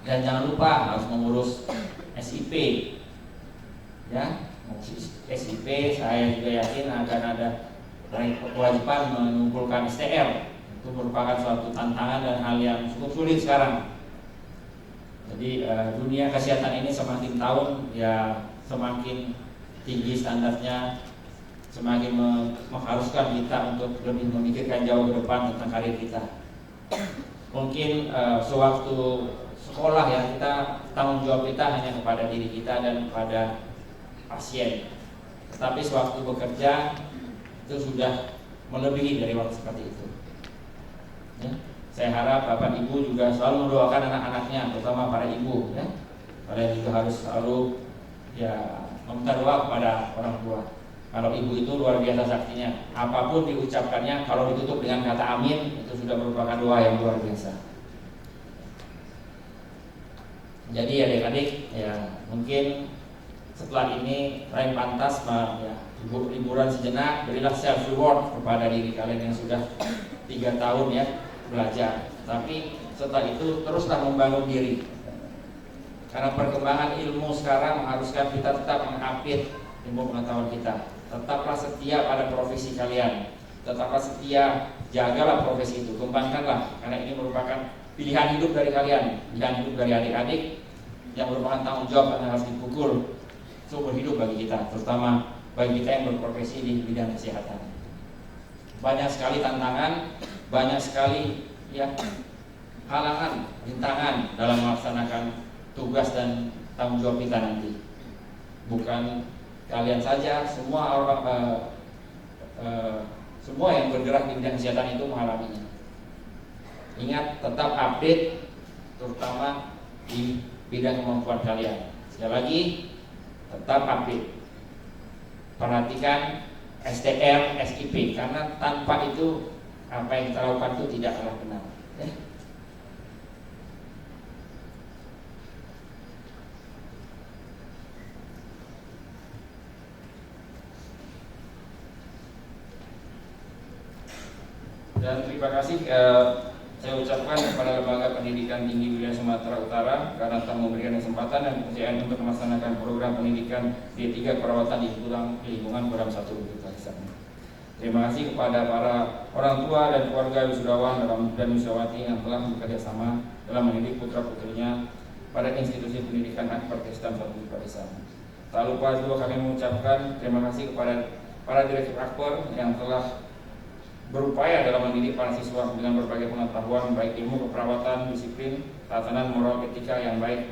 Dan jangan lupa harus mengurus SIP ya. SIP saya juga yakin akan ada kewajiban mengumpulkan STR. Itu merupakan suatu tantangan dan hal yang cukup sulit sekarang. Jadi dunia kesehatan ini semakin tahun ya semakin tinggi standarnya, semakin mengharuskan kita untuk lebih memikirkan jauh ke depan tentang karir kita. Mungkin sewaktu sekolah ya kita tanggung jawab kita hanya kepada diri kita dan kepada pasien. Tetapi sewaktu bekerja itu sudah melebihi dari waktu seperti itu. Ya. Saya harap Bapak Ibu juga selalu mendoakan anak-anaknya, terutama para ibu ya. Kalian juga harus selalu ya meminta doa kepada orang tua. Kalau ibu itu luar biasa saktinya. Apapun diucapkannya kalau ditutup dengan kata amin itu sudah merupakan doa yang luar biasa. Jadi adik-adik ya mungkin setelah ini lain pantas ya liburan sejenak, berilah self reward kepada diri kalian yang sudah 3 tahun ya belajar, tapi setelah itu teruslah membangun diri. Karena perkembangan ilmu sekarang mengharuskan kita tetap mengupdate ilmu pengetahuan kita. Tetaplah setia pada profesi kalian, tetaplah setia, jagalah profesi itu, kembangkanlah, karena ini merupakan pilihan hidup dari kalian, pilihan hidup dari adik-adik, yang merupakan tanggung jawab yang harus dipukul seumur hidup bagi kita, terutama bagi kita yang berprofesi di bidang kesehatan. Banyak sekali tantangan, banyak sekali ya halangan, rintangan dalam melaksanakan tugas dan tanggung jawab kita nanti. Bukan kalian saja, semua orang, semua yang bergerak di bidang kesehatan itu mengalaminya. Ingat, tetap update, terutama di bidang kemampuan kalian. Sekali lagi, tetap update. Perhatikan STR, SIP, karena tanpa itu apa yang kita lakukan itu tidak akan benar. Dan terima kasih saya ucapkan kepada Lembaga Pendidikan Tinggi Wilayah Sumatera Utara karena telah memberikan kesempatan dan kepercayaan untuk melaksanakan program pendidikan D3 Keperawatan di lingkungan program 1 Bukit Barisan. Terima kasih kepada para orang tua dan keluarga wisudawan dan wisudawati yang telah bekerja sama dalam mendidik putra-putrinya pada institusi pendidikan Akper Kesdam 1 Bukit Barisan. Tak lupa juga kami mengucapkan terima kasih kepada para direktur Akper yang telah berupaya dalam mendidik para siswa dengan berbagai pengetahuan baik ilmu keperawatan, disiplin, tatanan moral etika yang baik,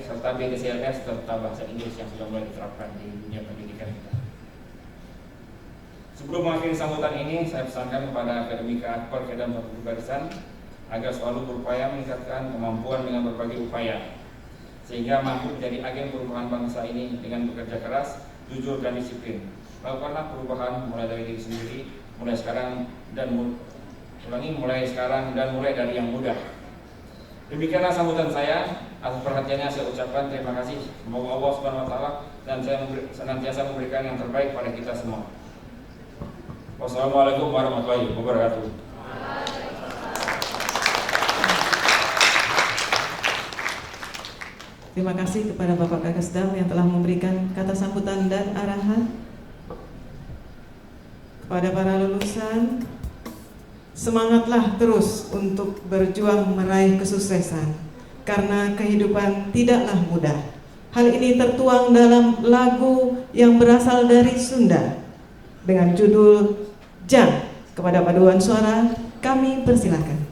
serta BDCLS serta bahasa Inggris yang sudah mulai diterapkan di dunia pendidikan kita. Sebelum mengakhiri sambutan ini, saya pesankan kepada Akademika Akper Kesdam 1 Bukit Barisan agar selalu berupaya meningkatkan kemampuan dengan berbagai upaya, sehingga mampu menjadi agen perubahan bangsa ini dengan bekerja keras, jujur dan disiplin. Lakukanlah perubahan mulai dari diri sendiri, mulai sekarang dan mulai dari yang mudah. Demikianlah sambutan saya. Atas perhatiannya saya ucapkan terima kasih. Semoga Allah Subhanahu wa taala dan saya senantiasa memberikan yang terbaik pada kita semua. Wassalamualaikum warahmatullahi wabarakatuh. Terima kasih kepada Bapak Kakesdam yang telah memberikan kata sambutan dan arahan. Kepada para lulusan, semangatlah terus untuk berjuang meraih kesuksesan, karena kehidupan tidaklah mudah. Hal ini tertuang dalam lagu yang berasal dari Sunda dengan judul Jang. Kepada paduan suara, kami persilakan.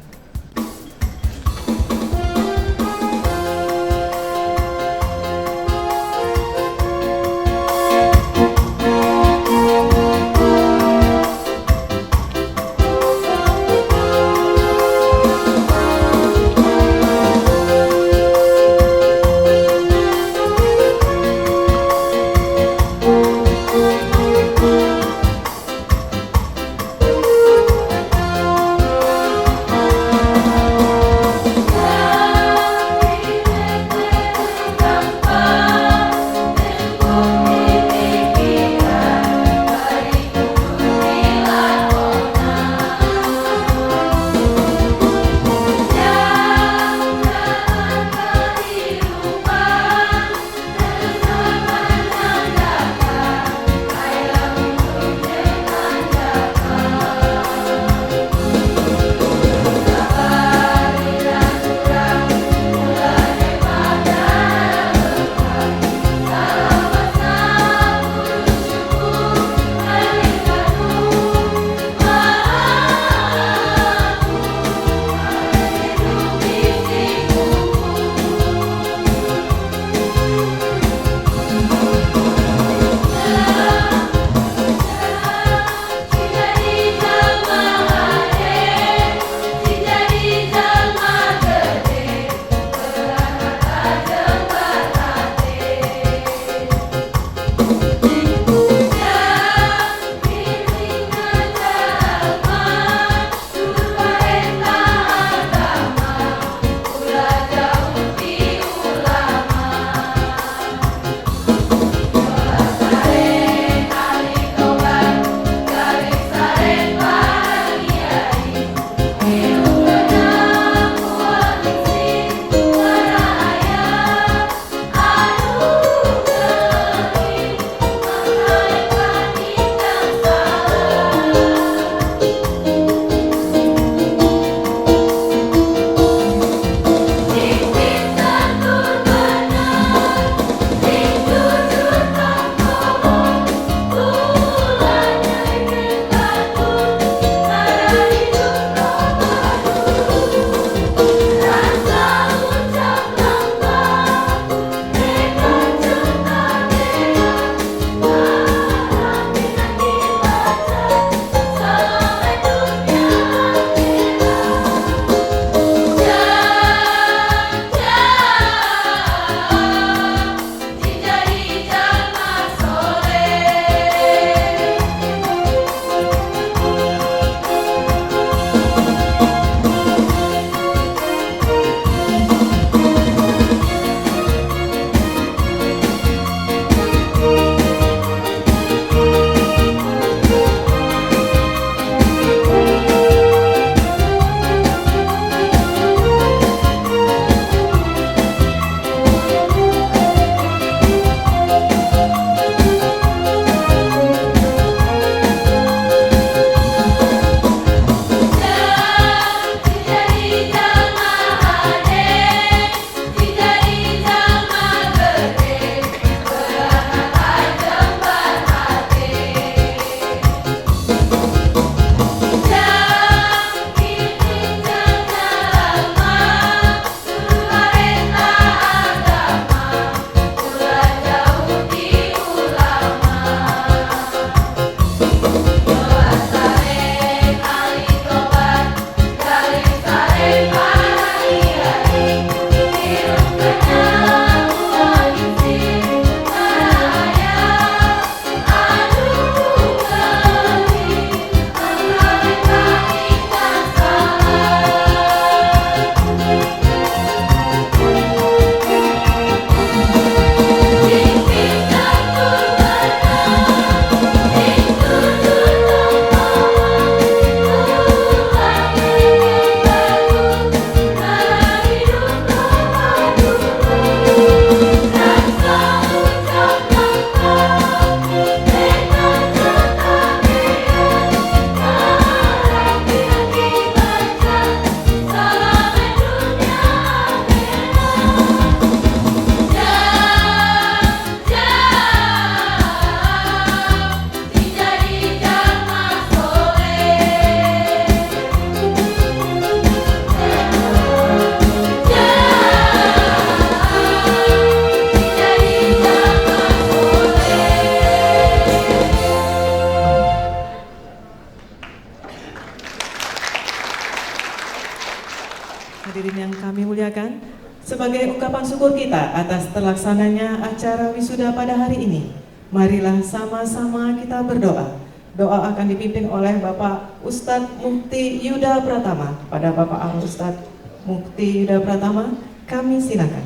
ungkapan syukur kita atas terlaksananya acara wisuda pada hari ini, marilah sama-sama kita berdoa. Doa akan dipimpin oleh Bapak Ustadz Mukti Yuda Pratama. Pada Bapak Ustadz Mukti Yuda Pratama, kami silakan.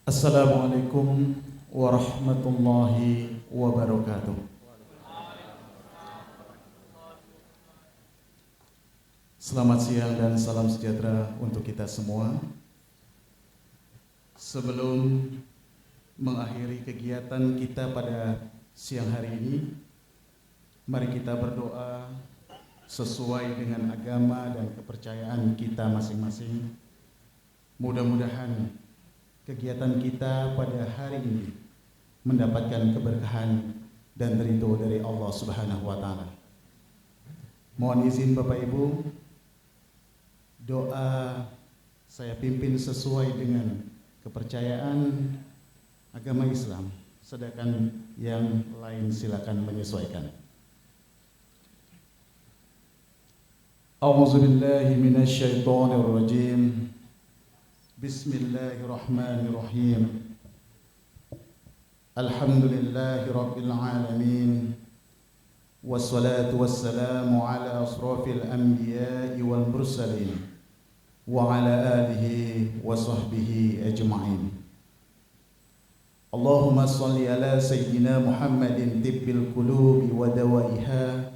Assalamualaikum warahmatullahi wabarakatuh. Selamat siang dan salam sejahtera untuk kita semua. Sebelum mengakhiri kegiatan kita pada siang hari ini, mari kita berdoa sesuai dengan agama dan kepercayaan kita masing-masing. Mudah-mudahan kegiatan kita pada hari ini mendapatkan keberkahan dan ridho dari Allah Subhanahu wa taala. Mohon izin Bapak Ibu, doa saya pimpin sesuai dengan kepercayaan agama Islam, sedangkan yang lain silakan menyesuaikan. A'udzubillahi minasyaitonir rajim. Bismillahirrahmanirrahim. Alhamdulillahi rabbil alamin. Wassalatu wassalamu ala asrafil anbiya'i wal mursalin wa ala alihi wa sahbihi ajma'in. Allahumma salli ala sayyidina Muhammadin tibbil qulubi wa dawaiha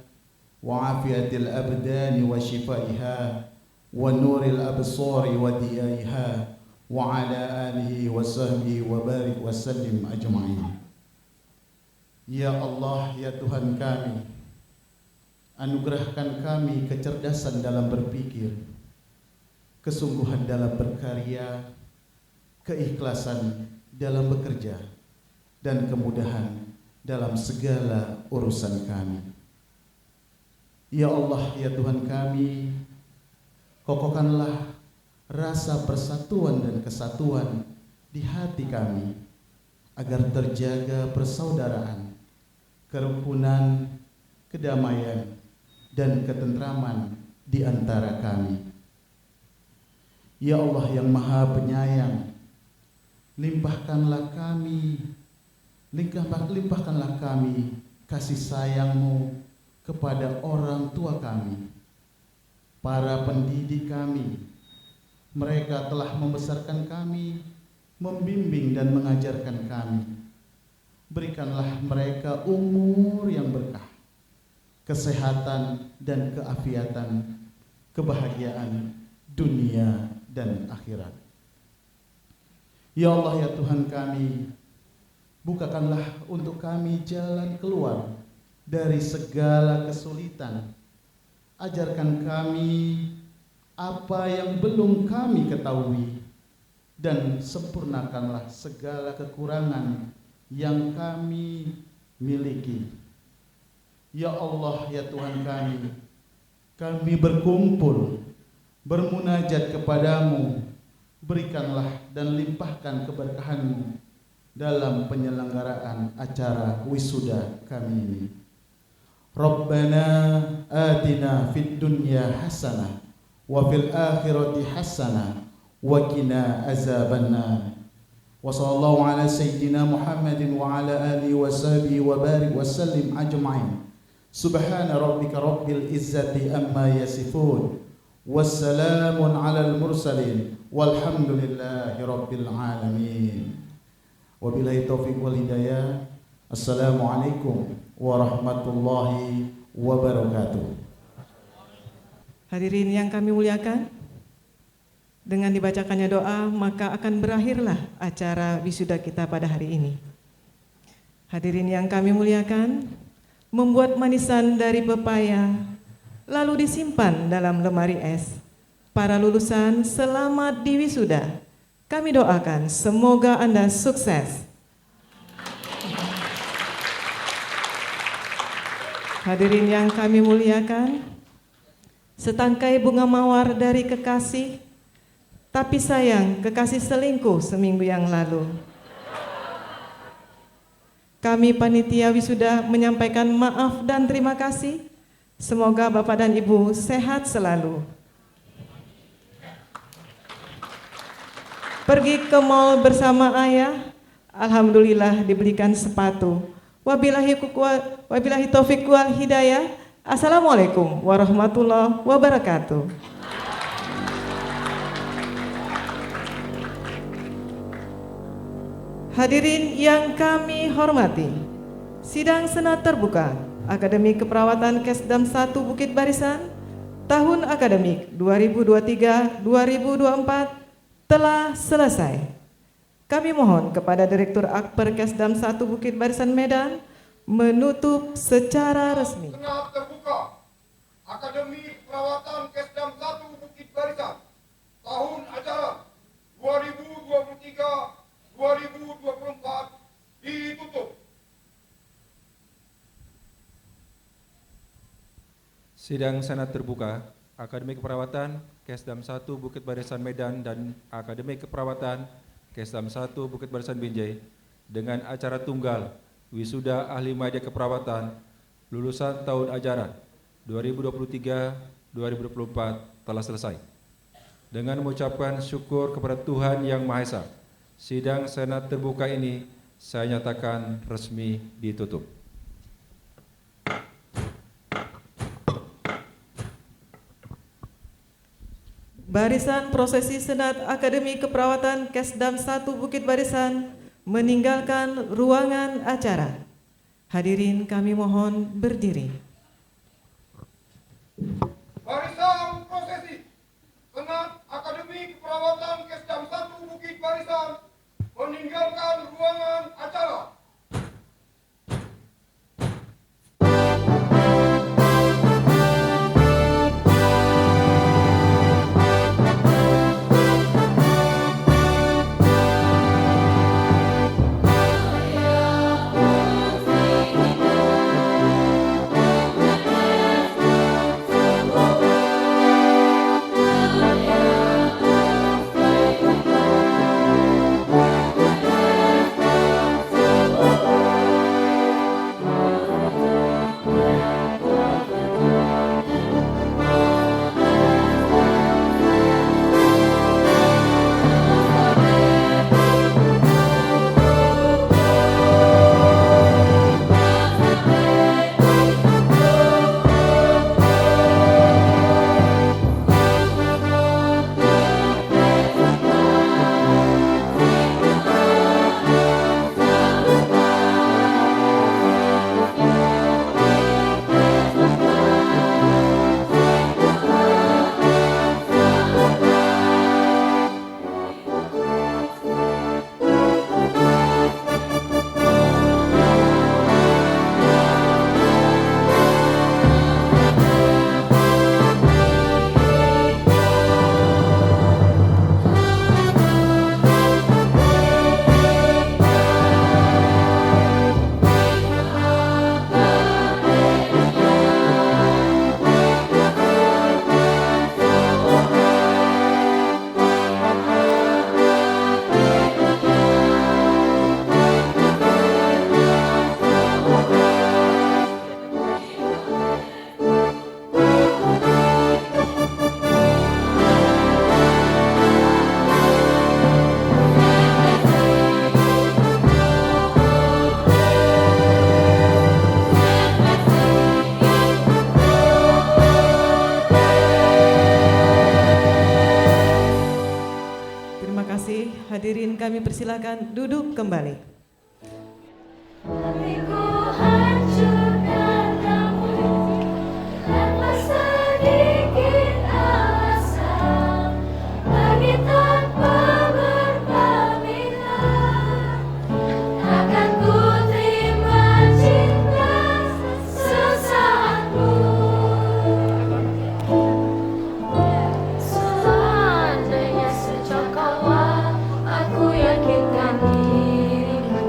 wa afiyatil abdani wa shifaiha wa nuril absari wa diyaiha wa ala alihi wa sahbihi wa barik wa sallim ajma'in. Ya Allah, ya Tuhan kami, anugerahkan kami kecerdasan dalam berpikir, kesungguhan dalam berkarya, keikhlasan dalam bekerja, dan kemudahan dalam segala urusan kami. Ya Allah, ya Tuhan kami, kokohkanlah rasa persatuan dan kesatuan di hati kami, agar terjaga persaudaraan, kerukunan, kedamaian, dan ketentraman di antara kami. Ya Allah yang Maha Penyayang, limpahkanlah kami kasih sayang-Mu kepada orang tua kami, para pendidik kami. Mereka telah membesarkan kami, membimbing dan mengajarkan kami. Berikanlah mereka umur yang berkah, kesehatan dan keafiatan, kebahagiaan dunia dan akhirat. Ya Allah, ya Tuhan kami, bukakanlah untuk kami jalan keluar dari segala kesulitan. Ajarkan kami apa yang belum kami ketahui, dan sempurnakanlah segala kekurangan yang kami miliki. Ya Allah, ya Tuhan kami berkumpul bermunajat kepadamu. Berikanlah dan limpahkan keberkahan-Mu dalam penyelenggaraan acara wisuda kami ini. Rabbana atina fid dunya hasanah wa fil akhirati hasanah wa qina azabannar. Wa sallallahu ala sayyidina Muhammadin wa ala alihi wa sahbihi wa barik wa sallim ajma'in. Subhana rabbika rabbil izzati amma yasifun. Wassalamun alal mursalin. Walhamdulillahi rabbil alamin. Wabillahi taufiq wal hidayah. Assalamualaikum warahmatullahi wabarakatuh. Hadirin yang kami muliakan, dengan dibacakannya doa, maka akan berakhirlah acara wisuda kita pada hari ini. Hadirin yang kami muliakan, membuat manisan dari pepaya, lalu disimpan dalam lemari es. Para lulusan, selamat di wisuda. Kami doakan semoga Anda sukses. Hadirin yang kami muliakan, setangkai bunga mawar dari kekasih, tapi sayang kekasih selingkuh seminggu yang lalu. Kami panitia wisuda menyampaikan maaf dan terima kasih. Semoga Bapak dan Ibu sehat selalu. Pergi ke mall bersama ayah, alhamdulillah dibelikan sepatu. Wabillahi taufiq wal hidayah. Assalamualaikum warahmatullahi wabarakatuh. Hadirin yang kami hormati, sidang senat terbuka Akademi Keperawatan Kesdam 1 Bukit Barisan tahun akademik 2023-2024 telah selesai. Kami mohon kepada Direktur Akper Kesdam 1 Bukit Barisan Medan menutup secara resmi. Senat terbuka Akademi Keperawatan Kesdam 1 Bukit Barisan tahun ajaran 2023-2024 ditutup. Sidang Senat terbuka Akademi Keperawatan Kesdam 1 Bukit Barisan Medan dan Akademi Keperawatan Kesdam 1 Bukit Barisan Binjai dengan acara tunggal Wisuda Ahli Media Keperawatan lulusan tahun ajaran 2023-2024 telah selesai. Dengan mengucapkan syukur kepada Tuhan Yang Maha Esa, sidang Senat terbuka ini saya nyatakan resmi ditutup. Barisan prosesi Senat Akademi Keperawatan Kesdam 1 Bukit Barisan meninggalkan ruangan acara. Hadirin kami mohon berdiri. Barisan prosesi Senat Akademi Keperawatan Kesdam 1 Bukit Barisan meninggalkan ruangan acara. Hadirin kami persilakan duduk kembali. Aku yakinkan dirimu.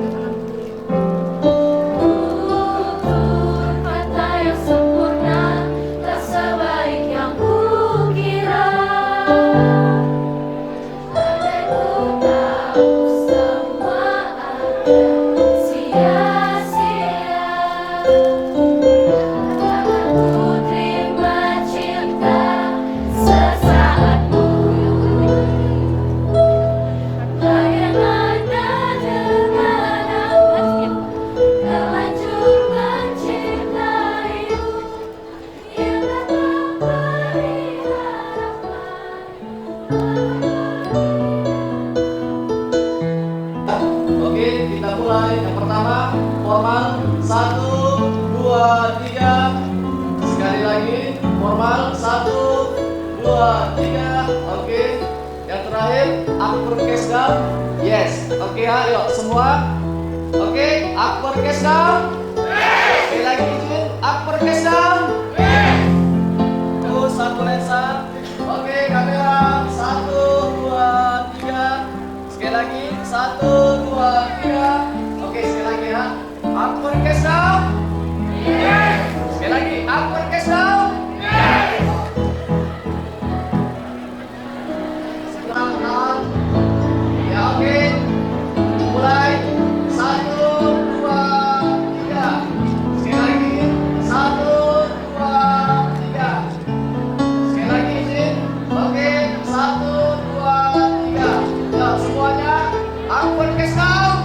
Oke. Yang terakhir Akbar Kesdam. Yes. Oke ya, yuk semua. Oke, Akbar Kesdam. Sekali lagi izin, Akbar Kesdam. Terus satu lensa. Oke, kamera 1, 2, 3. Sekali lagi 1, 2, 3. Oke, sekali lagi ya. Akbar Kesdam. Sekali lagi Akbar Kesdam. Ya, oke. Mulai 1, 2, 3. Sekali lagi 1, 2, 3. Sekali lagi izin. Oke, 1, 2, 3. Ya, semuanya Akbar Kesdam.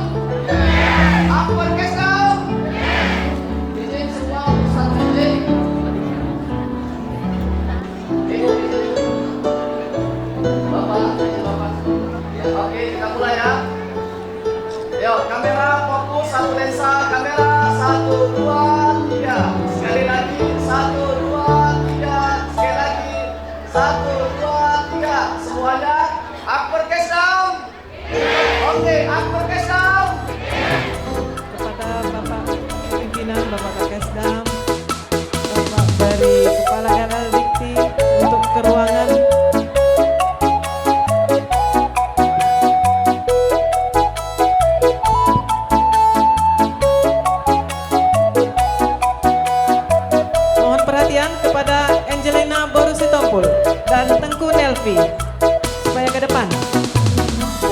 Akbar Kesdam. Izin semua satu izin. Bapak, izin Bapak. Ya, oke, kita mulai ya. Yuk, kamera fokus satu lensa. Kamera 1, 2, 3. Sekali lagi 1, 2, 3. Sekali lagi 1, 2, 3. Semuanya Akbar Kesdam. Oke, Akbar Kesdam. Kepada Bapak pimpinan, Bapak Kakesdam, Bapak dari Kepala RL Dikti untuk ke ruangan. Mohon perhatian kepada Angelina Borusitompul dan Tengku Nelvi supaya ke depan.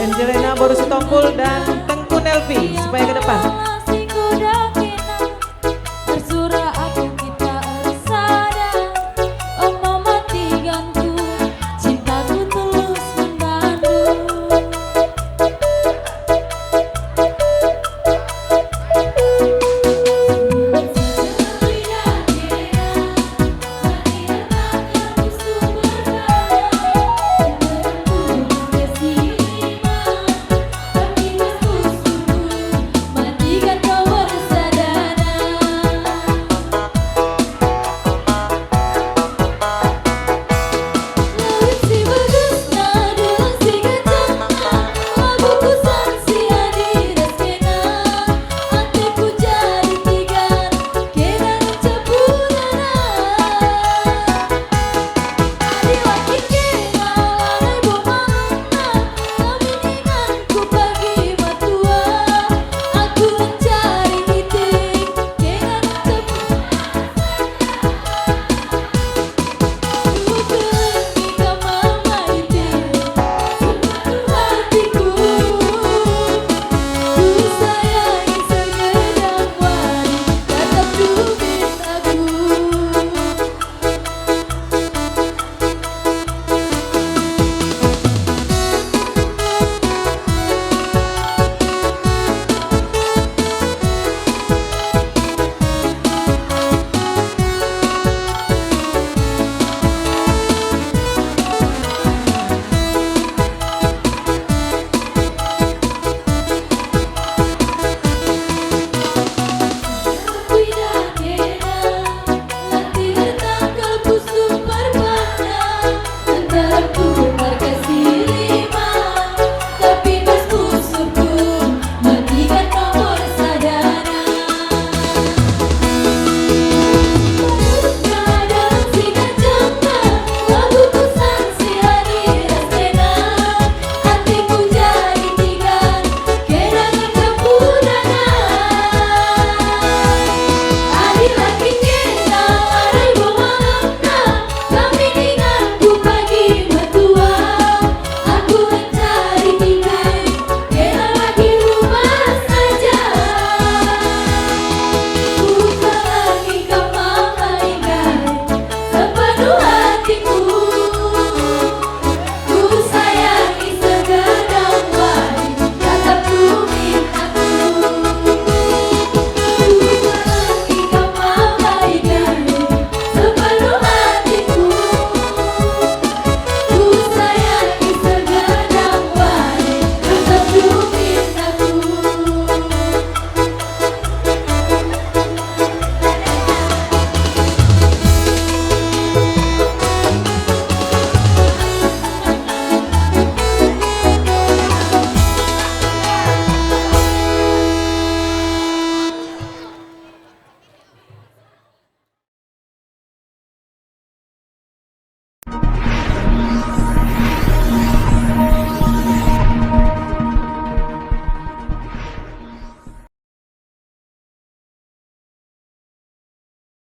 Angelina Borusitompul dan Tengku Nelvi supaya ke depan.